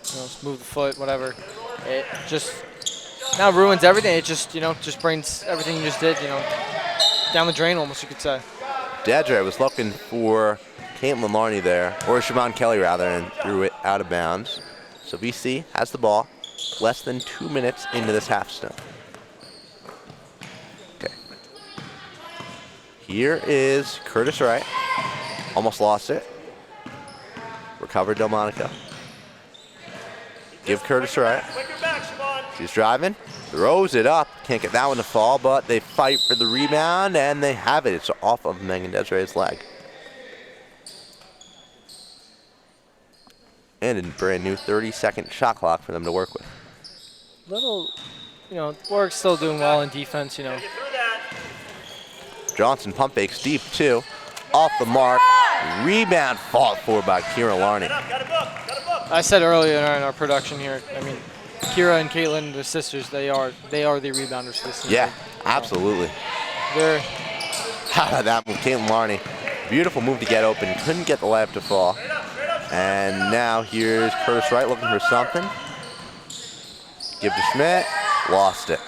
Just move the foot, whatever. It just now ruins everything. It just, just brings everything you just did, down the drain almost, you could say. Dedre was looking for Caitlin Larney there, or Siobhan Kelly rather, and threw it out of bounds. So BC has the ball, less than 2 minutes into this half stone. Okay. Here is Curtis Wright. Almost lost it. Recovered Delmonica. Give Curtis Wright. She's driving. Throws it up. Can't get that one to fall, but they fight for the rebound, and they have it. It's off of Megan Desiree's leg. And a brand new 30-second shot clock for them to work with. Warwick's still doing well in defense, Johnson pump fakes deep, too. Off the mark. Rebound fought for by Kira Larney. I said earlier in our production here, I mean, Kira and Caitlin, the sisters, they are the rebounders for this team. Yeah, absolutely. How about that move, Caitlin Larney? Beautiful move to get open. Couldn't get the layup to fall. And now here's Curtis Wright looking for something. Give to Schmidt. Lost it.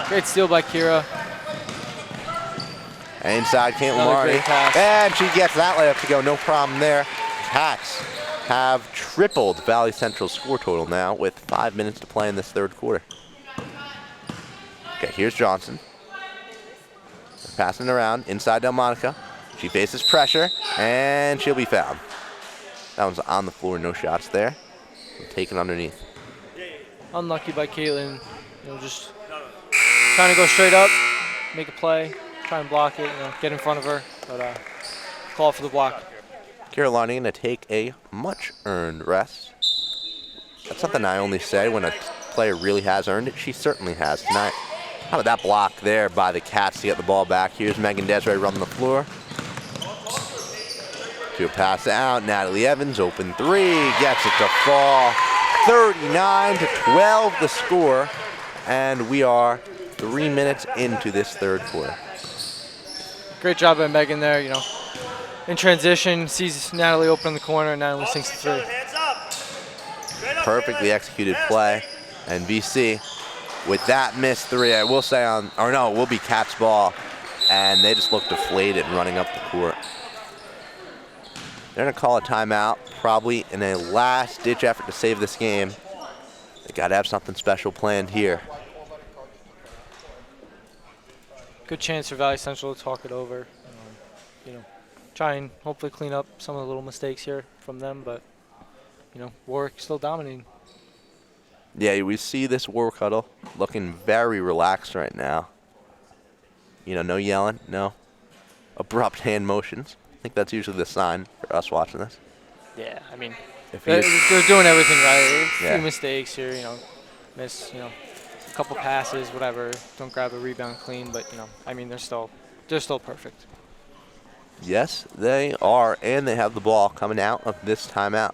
Great steal by Kira. And inside Caitlin Another Larney. great pass. And she gets that layup to go. No problem there. Cats have tripled Valley Central's score total now with 5 minutes to play in this third quarter. Okay, here's Johnson. Passing around inside Delmonica. She faces pressure, and she'll be fouled. That one's on the floor, no shots there. Taken underneath. Unlucky by Caitlin. Just trying to go straight up, make a play, try and block it, get in front of her, but call for the block. Carolina going to take a much-earned rest. That's something I only say when a player really has earned it. She certainly has tonight. How about that block there by the Cats to get the ball back? Here's Megan Desiree running the floor. To pass out, Natalie Evans, open three, gets it to fall. 39-12 the score, and we are 3 minutes into this third quarter. Great job by Megan there, in transition, sees Natalie open in the corner, and Natalie sinks the three. Perfectly executed play, and BC with that missed three, I will say will be Cats ball, and they just look deflated running up the court. They're going to call a timeout, probably in a last-ditch effort to save this game. They got to have something special planned here. Good chance for Valley Central to talk it over. Try and hopefully clean up some of the little mistakes here from them, but, Warwick still dominating. Yeah, we see this Warwick huddle looking very relaxed right now. No yelling, no abrupt hand motions. I think that's usually the sign for us watching this. Yeah, I mean, If they're doing everything right. A Yeah. few mistakes here, miss, a couple passes, whatever. Don't grab a rebound clean, but they're still perfect. Yes, they are, and they have the ball coming out of this timeout.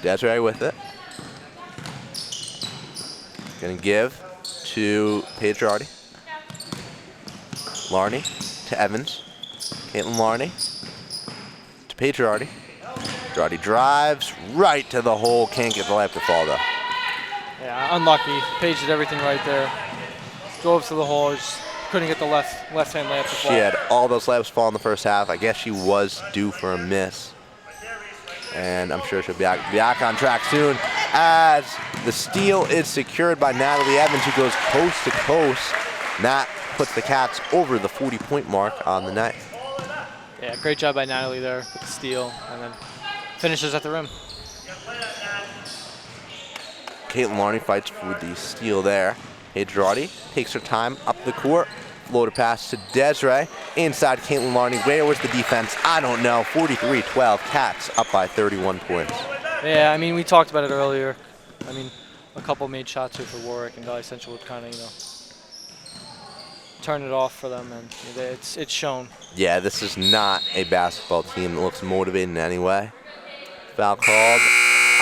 Desiree with it. Gonna give to Paige Girardi. Larney to Evans. Caitlin Larney to Paige Girardi. Girardi drives right to the hole. Can't get the layup to fall though. Yeah, unlucky. Paige did everything right there. Drove to the hole, just couldn't get the left-hand layup to fall. She had all those layups fall in the first half. I guess she was due for a miss. And I'm sure she'll be back on track soon as the steal is secured by Natalie Evans, who goes coast to coast. And that puts the Cats over the 40-point mark on the night. Yeah, great job by Natalie there with the steal, and then finishes at the rim. Caitlin Larney fights for the steal there. Paige Girardi takes her time up the court. Floater pass to Desiree. Inside Caitlin Larney. Where was the defense? I don't know. 43-12. Cats up by 31 points. Yeah, I mean, we talked about it earlier. I mean, a couple made shots here for Warwick, and Valley Central would kind of, you know, turn it off for them, and it's shown. Yeah, this is not a basketball team that looks motivated in any way. Foul called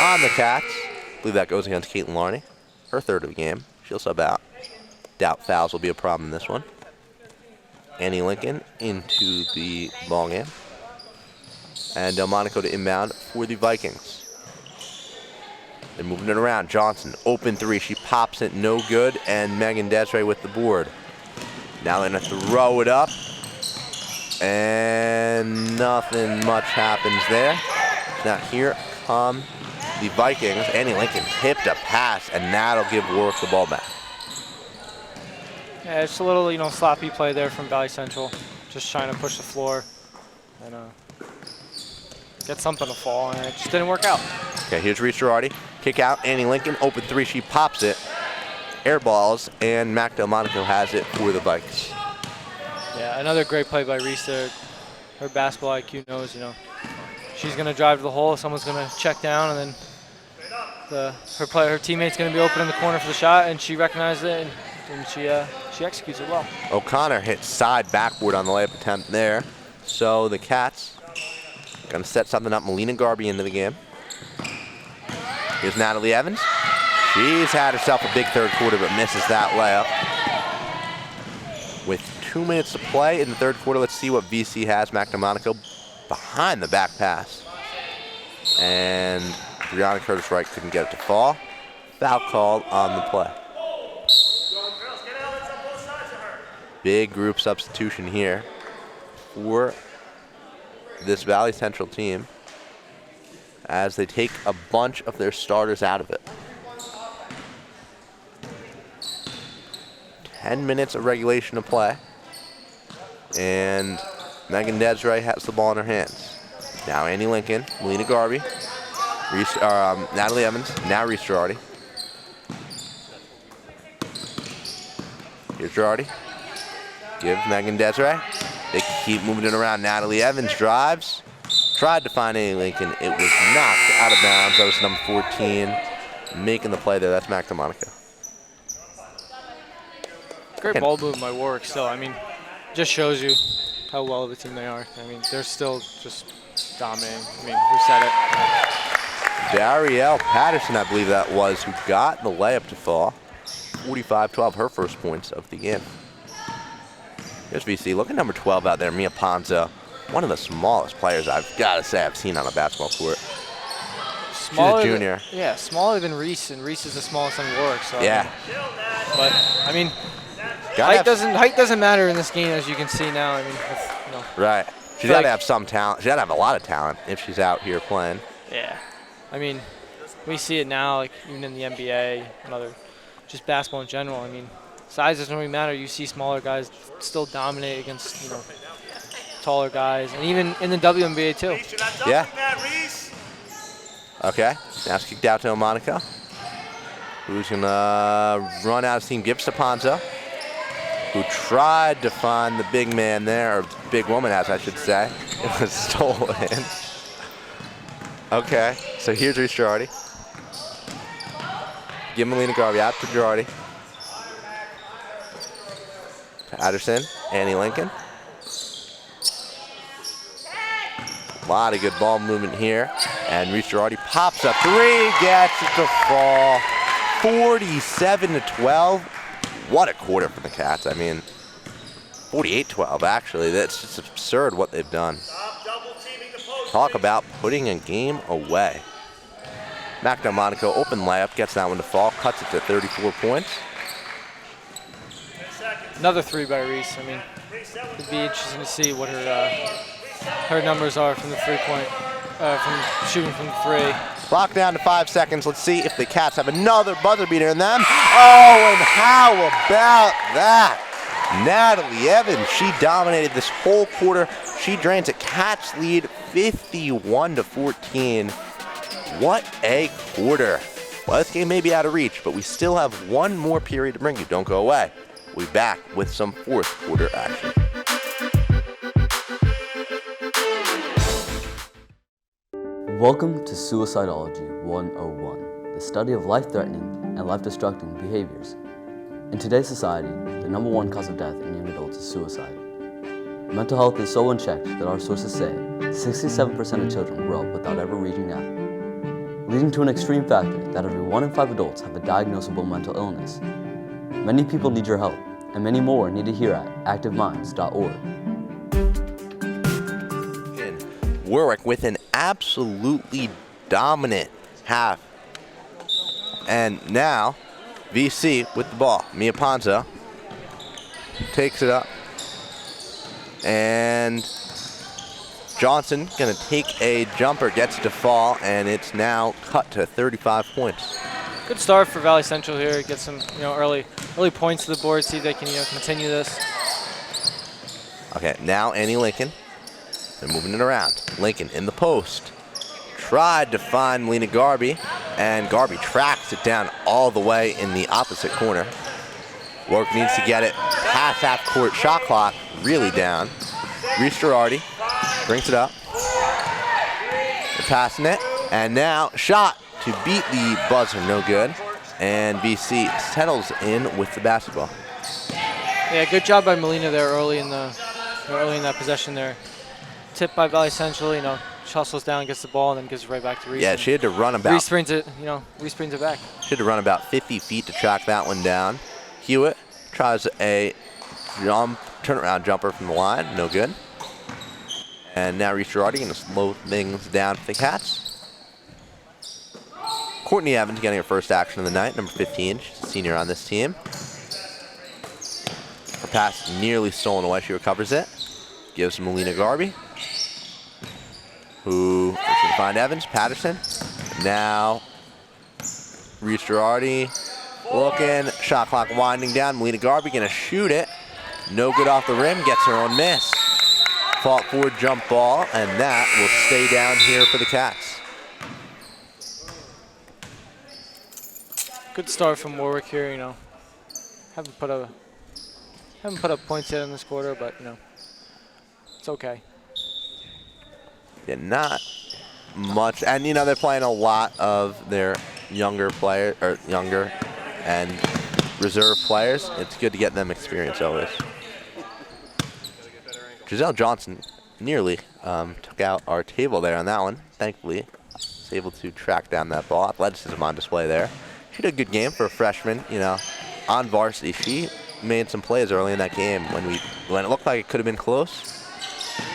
on the Cats. I believe that goes against Caitlin Larney. Her third of the game. She'll sub out. Doubt fouls will be a problem in this one. Annie Lincoln into the ball game. And Delmonico to inbound for the Vikings. They're moving it around. Johnson, open three. She pops it, no good. And Megan Desiree with the board. Now they're going to throw it up. And nothing much happens there. Now here come the Vikings. Annie Lincoln tipped a pass, and that'll give Warwick the ball back. Yeah, it's a little, you know, sloppy play there from Valley Central. Just trying to push the floor and get something to fall, and it just didn't work out. Okay, here's Reese Girardi. Kick out, Annie Lincoln, open three, she pops it. Air balls, and Mac Delmonico has it for the Vikes. Yeah, another great play by Reese there. Her basketball IQ knows, you know, she's going to drive to the hole, someone's going to check down, and then her teammate's going to be open in the corner for the shot, and she recognized it, and she executes it well. O'Connor hits side backboard on the layup attempt there. So the Cats going to set something up. Melina Garby into the game. Here's Natalie Evans. She's had herself a big third quarter, but misses that layup. With 2 minutes to play in the third quarter, let's see what VC has. Mac DeMonico behind the back pass. And Brianna Curtis-Wright couldn't get it to fall. Foul called on the play. Big group substitution here for this Valley Central team as they take a bunch of their starters out of it. 10 minutes of regulation to play. And Megan Desiree has the ball in her hands. Now Annie Lincoln, Melina Garby, Natalie Evans, now Reese Girardi. Here's Girardi. Give Megan Desiree. They keep moving it around. Natalie Evans drives. Tried to find Annie Lincoln. It was knocked out of bounds. That was number 14 making the play there. That's Mac DeMonico. Great ball movement by Warwick still. I mean, just shows you how well of a team they are. I mean, they're still just dominating. I mean, who said it? Darielle Patterson, I believe that was, who got the layup to fall. 45-12, her first points of the game. Here's VC. Look at number 12 out there, Mia Ponzo. One of the smallest players I've got to say I've seen on a basketball court. Smaller She's a junior. Yeah, smaller than Reese, and Reese is the smallest on Warwick. So Yeah. I mean, height doesn't matter in this game, as you can see now. I mean, you know. Right. She's got to have some talent. She's got to have a lot of talent if she's out here playing. Yeah. I mean, we see it now, like even in the NBA and just basketball in general. I mean, size doesn't really matter. You see smaller guys still dominate against, you know, taller guys, and even in the WNBA too. Yeah. Okay. Now it's kicked out to Monica, who's gonna run out of steam. Gives to Ponzo, who tried to find the big man there, or big woman, as I should say. It was stolen. Okay. So here's Reese Girardi. Give Melina Garby out to Girardi. Patterson, Annie Lincoln. A lot of good ball movement here. And Reese Girardi pops up three, gets it to fall. 47-12. What a quarter for the Cats. I mean, 48-12 actually. That's just absurd what they've done. Talk about putting a game away. Magna Monaco, open layup, gets that one to fall, cuts it to 34 points. Another three by Reese. I mean, it'd be interesting to see what her numbers are from the from shooting from three. Clock down to 5 seconds. Let's see if the Cats have another buzzer beater in them. Oh, and how about that? Natalie Evans, she dominated this whole quarter. She drains a Cats lead 51-14. What a quarter. Well, this game may be out of reach, but we still have one more period to bring you. Don't go away. We'll be back with some fourth quarter action. Welcome to Suicidology 101, the study of life-threatening and life-destructing behaviors. In today's society, the #1 cause of death in young adults is suicide. Mental health is so unchecked that our sources say 67% of children grow up without ever reaching out, leading to an extreme factor that every 1 in 5 adults have a diagnosable mental illness. Many people need your help, and many more need to hear at activeminds.org. Warwick with an absolutely dominant half. And now, VC with the ball. Mia Ponzo takes it up. And Johnson gonna take a jumper, gets it to fall, and it's now cut to 35 points. Good start for Valley Central here. Get some early points to the board. See if they can continue this. Okay, now Annie Lincoln. They're moving it around. Lincoln in the post. Tried to find Melina Garby, and Garby tracks it down all the way in the opposite corner. Warwick needs to get it past half court. Shot clock really down. Reese Girardi brings it up. They're passing it, and now shot to beat the buzzer, no good. And BC settles in with the basketball. Yeah, good job by Melina there early in that possession there. Tipped by Valley Central, she hustles down, gets the ball, and then gives it right back to Reese. Yeah, she had to run about. Reese brings it back. She had to run about 50 feet to track that one down. Hewitt tries a turnaround jumper from the line, no good. And now Reese Girardi going to slow things down for the Cats. Courtney Evans getting her first action of the night, number 15. She's a senior on this team. Her pass nearly stolen away. She recovers it. Gives Melina Garby, who is going to find Evans. Patterson. Now Reese Girardi looking. Shot clock winding down. Melina Garby going to shoot it. No good off the rim. Gets her own miss. Fault forward jump ball, and that will stay down here for the Cats. Good start from Warwick here. Haven't put up points yet in this quarter, but it's okay. Yeah, not much, and they're playing a lot of their younger and reserve players. It's good to get them experience always. Giselle Johnson nearly took out our table there on that one. Thankfully, was able to track down that ball. Athleticism on display there. She did a good game for a freshman, on varsity. She made some plays early in that game when it looked like it could have been close.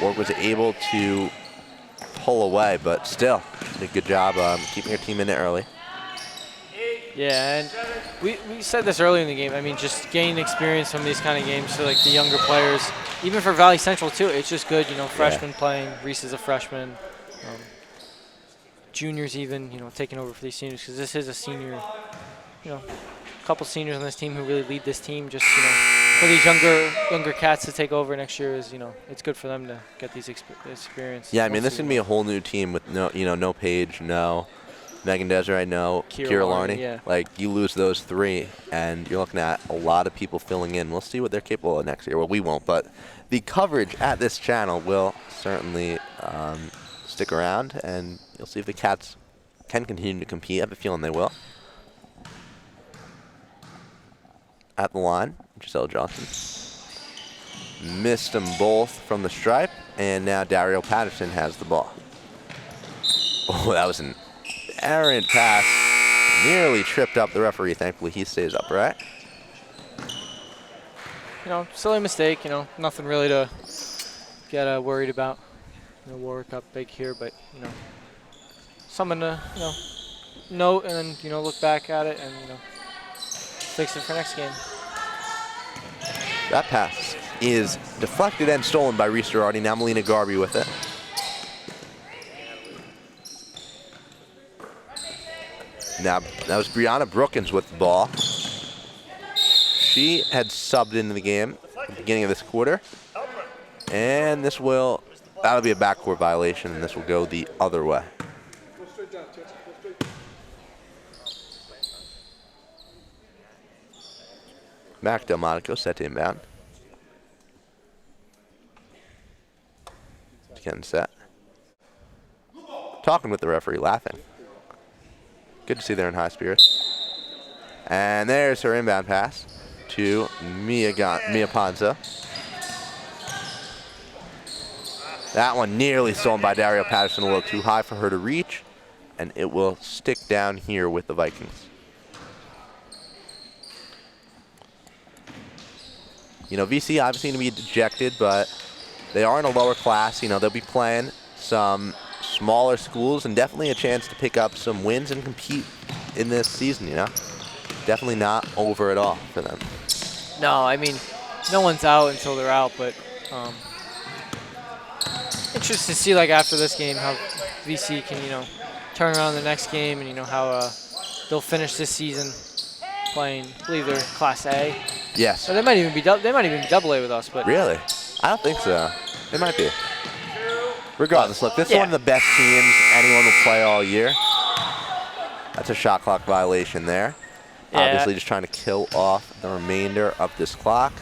Warwick was able to pull away, but still did a good job keeping her team in it early. Yeah, and we said this early in the game. I mean, just gaining experience from these kind of games for the younger players, even for Valley Central too. It's just good, freshmen playing. Reese is a freshman. Juniors even, taking over for these seniors, because this is a senior, a couple seniors on this team who really lead this team. Just for these younger Cats to take over next year is, it's good for them to get these experience. Yeah, I mean, this is gonna be a whole new team with no Paige, no Megan Desiree, no Kira Larney. Yeah. Like, you lose those three, and you're looking at a lot of people filling in. We'll see what they're capable of next year. Well, we won't, but the coverage at this channel will certainly stick around, and you'll see if the Cats can continue to compete. I have a feeling they will. At the line, Giselle Johnson. Missed them both from the stripe, and now Dario Patterson has the ball. Oh, that was an errant pass. Nearly tripped up the referee. Thankfully, he stays upright. You know, silly mistake. You know, nothing really to get worried about. You know, Warwick up big here, but you know, something to note and then look back at it and fix it for next game. That pass is deflected and stolen by Reese Girardi. Now Melina Garby with it. Now that was Brianna Brookins with the ball. She had subbed into the game at the beginning of this quarter. And that'll be a backcourt violation, and this will go the other way. Mac Delmonico set to inbound. Getting set. Talking with the referee, laughing. Good to see they're in high spirits. And there's her inbound pass to Mia Ponza. That one nearly stolen by Dario Patterson, a little too high for her to reach, and it will stick down here with the Vikings. You know, VC obviously going to be dejected, but they are in a lower class. You know, they'll be playing some smaller schools and definitely a chance to pick up some wins and compete in this season, you know. Definitely not over at all for them. No, I mean, no one's out until they're out, but interesting to see, like, after this game how VC can, turn around the next game and, how they'll finish this season playing, I believe they're Class A. Yes. Or they might even be Double A with us, but really, I don't think so. It might be. Regardless, look, this is one of the best teams anyone will play all year. That's a shot clock violation there. Yeah. Obviously, just trying to kill off the remainder of this clock.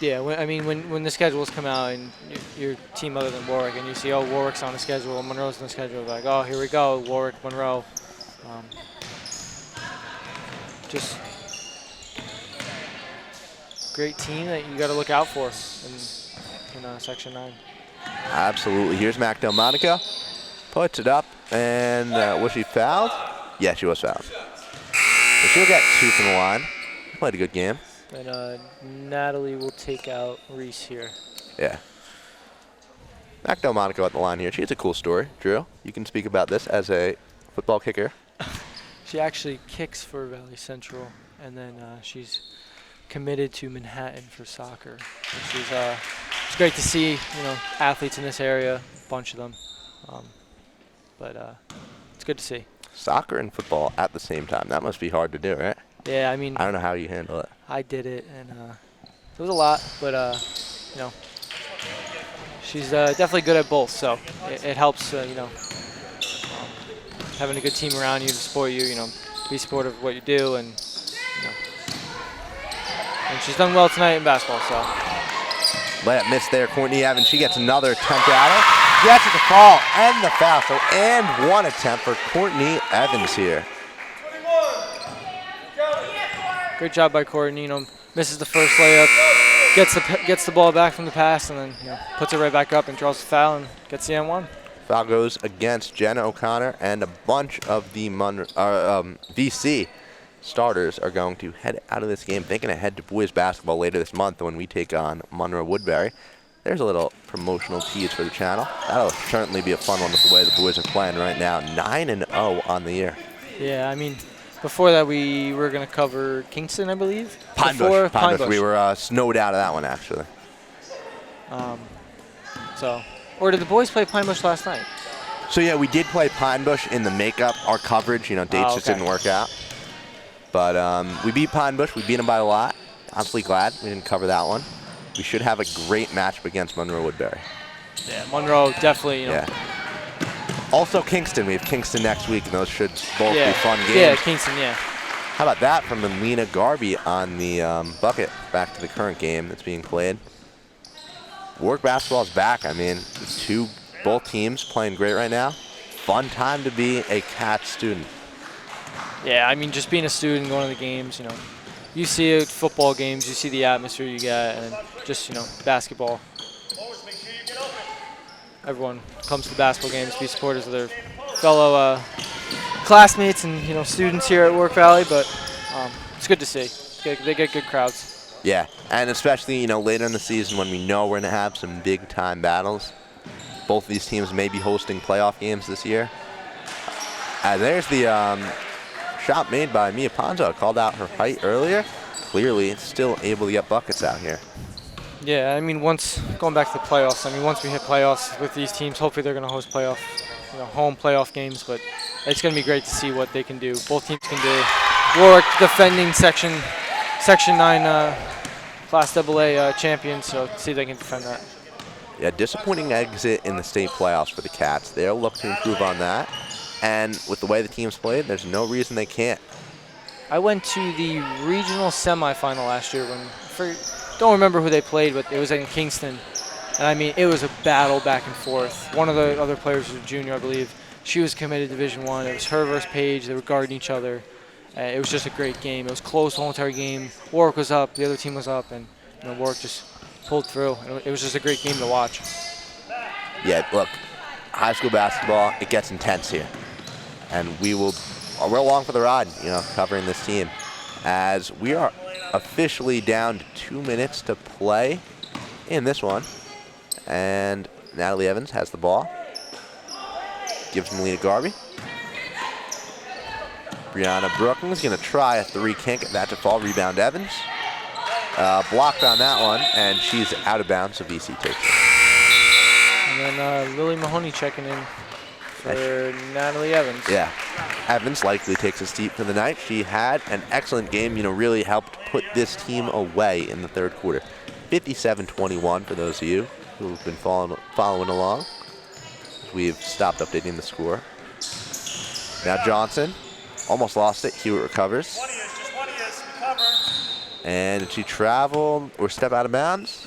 Yeah, when the schedules come out and your team other than Warwick, and you see, oh, Warwick's on the schedule, Monroe's on the schedule, like, oh, here we go, Warwick, Monroe. Just great team that you got to look out for in Section 9. Absolutely. Here's Mac Delmonico. Puts it up, and was she fouled? Yeah, she was fouled. So she'll get 2 from the line. Played a good game. And Natalie will take out Reese here. Yeah. Mac Delmonico at the line here. She has a cool story. Drew, you can speak about this as a football kicker. She actually kicks for Valley Central, and then she's committed to Manhattan for soccer. It's great to see, athletes in this area, a bunch of them. But it's good to see. Soccer and football at the same time. That must be hard to do, right? Yeah, I mean, I don't know how you handle it. I did it, and it was a lot, but she's definitely good at both, so it helps, having a good team around you to support you, be supportive of what you do, and she's done well tonight in basketball, so. Let miss there, Courtney Evans. She gets another attempt at it. Gets it to fall and the foul. So, and one attempt for Courtney Evans here. Great job by Courtney. Misses the first layup, gets the ball back from the pass, and then puts it right back up and draws the foul and gets the N1. Foul goes against Jenna O'Connor, and a bunch of the VC starters are going to head out of this game, thinking ahead to boys basketball later this month when we take on Monroe Woodbury. There's a little promotional tease for the channel. That'll certainly be a fun one with the way the boys are playing right now. 9-0 on the year. Yeah, I mean, before that we were going to cover Kingston, I believe. Pine Bush. We were snowed out of that one, actually. Or did the boys play Pine Bush last night? So yeah, we did play Pine Bush in the makeup. Our coverage, dates just didn't work out. But we beat Pine Bush. We beat them by a lot. Honestly glad we didn't cover that one. We should have a great matchup against Monroe Woodbury. Yeah, Monroe definitely, Yeah. Also Kingston. We have Kingston next week, and those should both be fun games. Yeah, Kingston, yeah. How about that from Melina Garby on the bucket? Back to the current game that's being played. Warwick basketball is back. I mean, both teams playing great right now. Fun time to be a Cats student. Yeah, I mean, just being a student, going to the games, you see it, football games, you see the atmosphere you get, and just, basketball. Everyone comes to basketball games, be supporters of their fellow classmates and students here at Warwick Valley, but it's good to see. They get good crowds. Yeah, and especially later in the season when we know we're going to have some big time battles. Both of these teams may be hosting playoff games this year. There's the shot made by Mia Ponzo. Called out her height earlier. Clearly, still able to get buckets out here. Yeah, I mean, going back to the playoffs, once we hit playoffs with these teams, hopefully they're going to host home playoff games, but it's going to be great to see what they can do. Both teams can do. Warwick defending Section 9 Class AA champions, so see if they can defend that. Yeah, disappointing exit in the state playoffs for the Cats. They'll look to improve on that. And with the way the teams played, there's no reason they can't. I went to the regional semifinal last year don't remember who they played, but it was in Kingston. And it was a battle back and forth. One of the other players was a junior, I believe. She was committed to Division I. It was her versus Paige. They were guarding each other. It was just a great game. It was close the whole entire game. Warwick was up, the other team was up, and Warwick just pulled through. It was just a great game to watch. Yeah, look, high school basketball, it gets intense here. And we're along for the ride, covering this team. As we are officially down to 2 minutes to play in this one. And Natalie Evans has the ball. Gives Melina Garvey. Brianna Brookings going to try a three, can't get that to fall. Rebound Evans. Blocked on that one, and she's out of bounds, so VC takes it. And then Lily Mahoney checking in for Natalie Evans. Yeah, Evans likely takes a seat for the night. She had an excellent game, really helped put this team away in the third quarter. 57-21 for those of you who've been following along. We've stopped updating the score. Now Johnson almost lost it. Hewitt recovers. Just 20 is, recover. And did she travel or step out of bounds?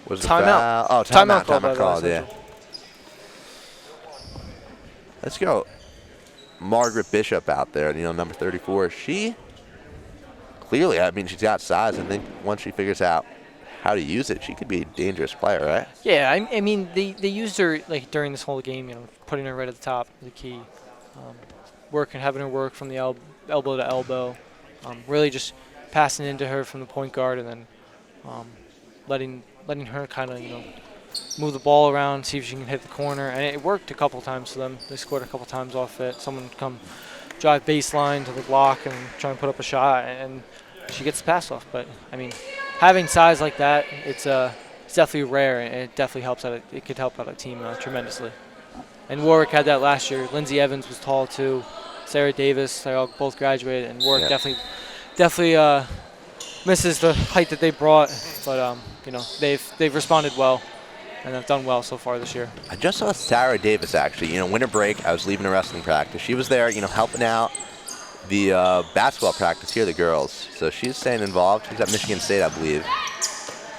Was it timeout. Oh, timeout called, yeah. Let's go. Margaret Bishop out there, number 34. She clearly, she's got size. I think once she figures out how to use it, she could be a dangerous player, right? Yeah, they used her during this whole game, putting her right at the top, the key. Having her work from the elbow to elbow. Really just passing into her from the point guard and then letting her kind of, move the ball around, see if she can hit the corner. And it worked a couple times for them. They scored a couple times off it. Someone come drive baseline to the block and try and put up a shot, and she gets the pass off. But, having size like that, it's definitely rare, and it definitely helps out. It could help out a team tremendously. And Warwick had that last year. Lindsay Evans was tall too. Sarah Davis, they all both graduated, and Warwick definitely misses the height that they brought. But they've responded well, and have done well so far this year. I just saw Sarah Davis actually. Winter break, I was leaving a wrestling practice. She was there, helping out the basketball practice here, the girls. So she's staying involved. She's at Michigan State, I believe.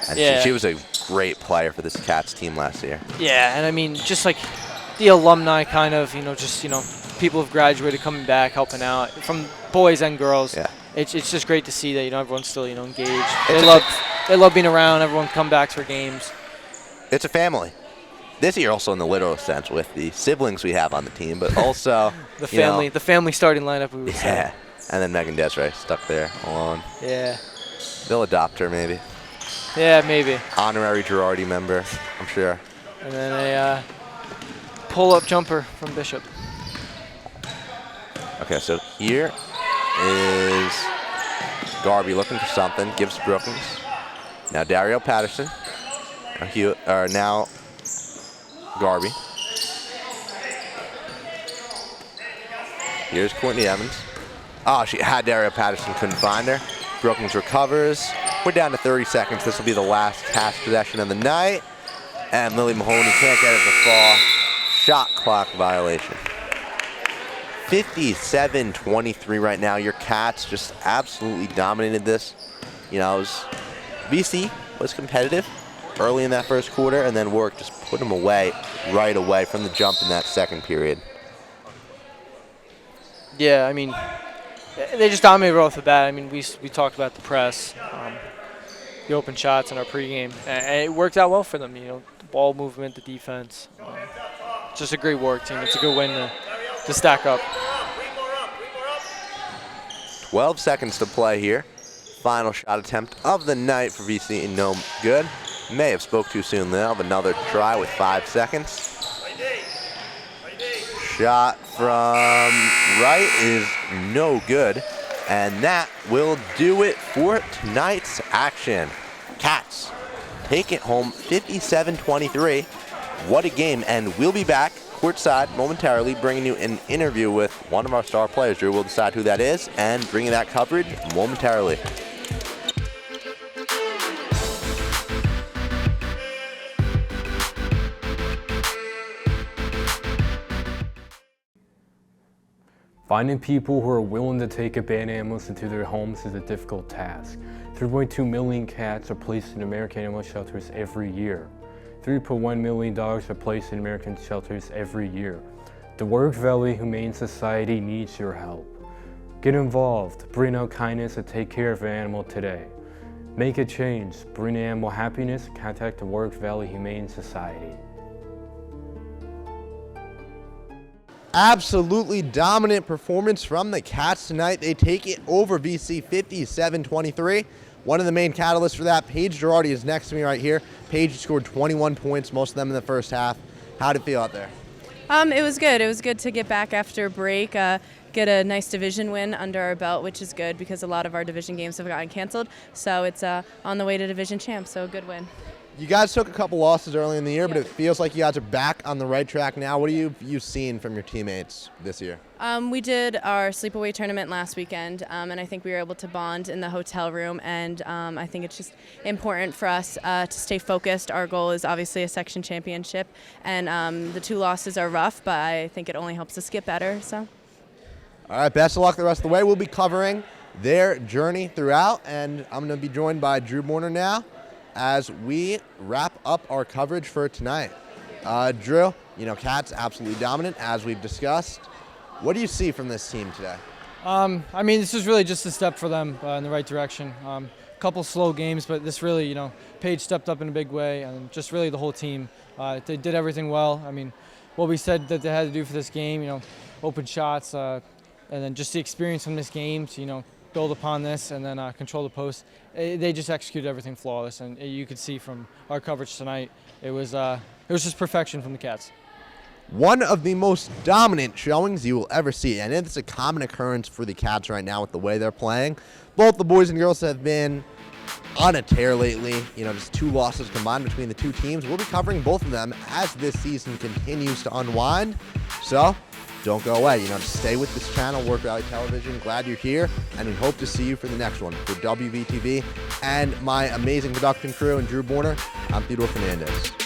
And she was a great player for this Cats team last year. Yeah, and just like the alumni kind of, people have graduated coming back, helping out, from boys and girls. Yeah. It's just great to see that, everyone's still, engaged. They love being around. Everyone come back for games. It's a family. This year also in the literal sense with the siblings we have on the team, but also the family starting lineup, we would say. Yeah. And then Megan Desiree stuck there alone. Yeah. They'll adopt her maybe. Yeah, maybe. Honorary Girardi member, I'm sure. And then a pull-up jumper from Bishop. Okay, so here is Garvey looking for something, gives Brookings. Now Dario Patterson. Now Garvey. Here's Courtney Evans. Oh, she had Dario Patterson, couldn't find her. Brookings recovers. We're down to 30 seconds. This will be the last Cats possession of the night. And Lily Mahoney can't get it to fall. Shot clock violation. 57-23 right now. Your Cats just absolutely dominated this. VC was competitive early in that first quarter, and then Warwick just put them away right away from the jump in that second period. Yeah, they just dominated right off the bat. We talked about the press, the open shots in our pregame, and it worked out well for them. The ball movement, the defense. Just a great work team. It's a good win to stack up. 12 seconds to play here. Final shot attempt of the night for VC, no good. May have spoke too soon. They'll have another try with 5 seconds. Shot from right is no good. And that will do it for tonight's action. Cats take it home 57-23. What a game. And we'll be back courtside momentarily, bringing you an interview with one of our star players. Drew will decide who that is and bring you that coverage momentarily. Finding people who are willing to take abandoned animals into their homes is a difficult task. 3.2 million cats are placed in American animal shelters every year. $3.1 million are placed in American shelters every year. The Warwick Valley Humane Society needs your help. Get involved, bring out kindness, and take care of an animal today. Make a change, bring animal happiness, contact the Warwick Valley Humane Society. Absolutely dominant performance from the Cats tonight. They take it over VC 57-23. One of the main catalysts for that, Paige Girardi, is next to me right here. Paige scored 21 points, most of them in the first half. How did it feel out there? It was good. It was good to get back after a break, get a nice division win under our belt, which is good because a lot of our division games have gotten canceled. So it's on the way to division champ, so a good win. You guys took a couple losses early in the year, but it feels like you guys are back on the right track now. What have you seen from your teammates this year? We did our sleepaway tournament last weekend, and I think we were able to bond in the hotel room, and I think it's just important for us to stay focused. Our goal is obviously a section championship, and the 2 losses are rough, but I think it only helps us get better. So. All right, best of luck the rest of the way. We'll be covering their journey throughout, and I'm going to be joined by Drew Borner now as we wrap up our coverage for tonight. Drew, Cats absolutely dominant, as we've discussed. What do you see from this team today? This is really just a step for them in the right direction. Couple slow games, but this really, Paige stepped up in a big way, and just really the whole team. They did everything well. What we said that they had to do for this game, open shots, and then just the experience from this game to, build upon this and then control the post. They just executed everything flawless, and you could see from our coverage tonight, it was just perfection from the Cats. One of the most dominant showings you will ever see, and it's a common occurrence for the Cats right now with the way they're playing. Both the boys and girls have been on a tear lately, just 2 losses combined between the 2 teams. We'll be covering both of them as this season continues to unwind. So don't go away. Just stay with this channel, Warwick Valley Television. Glad you're here, and we hope to see you for the next one. For WVTV and my amazing production crew and Drew Borner, I'm Theodore Fernandez.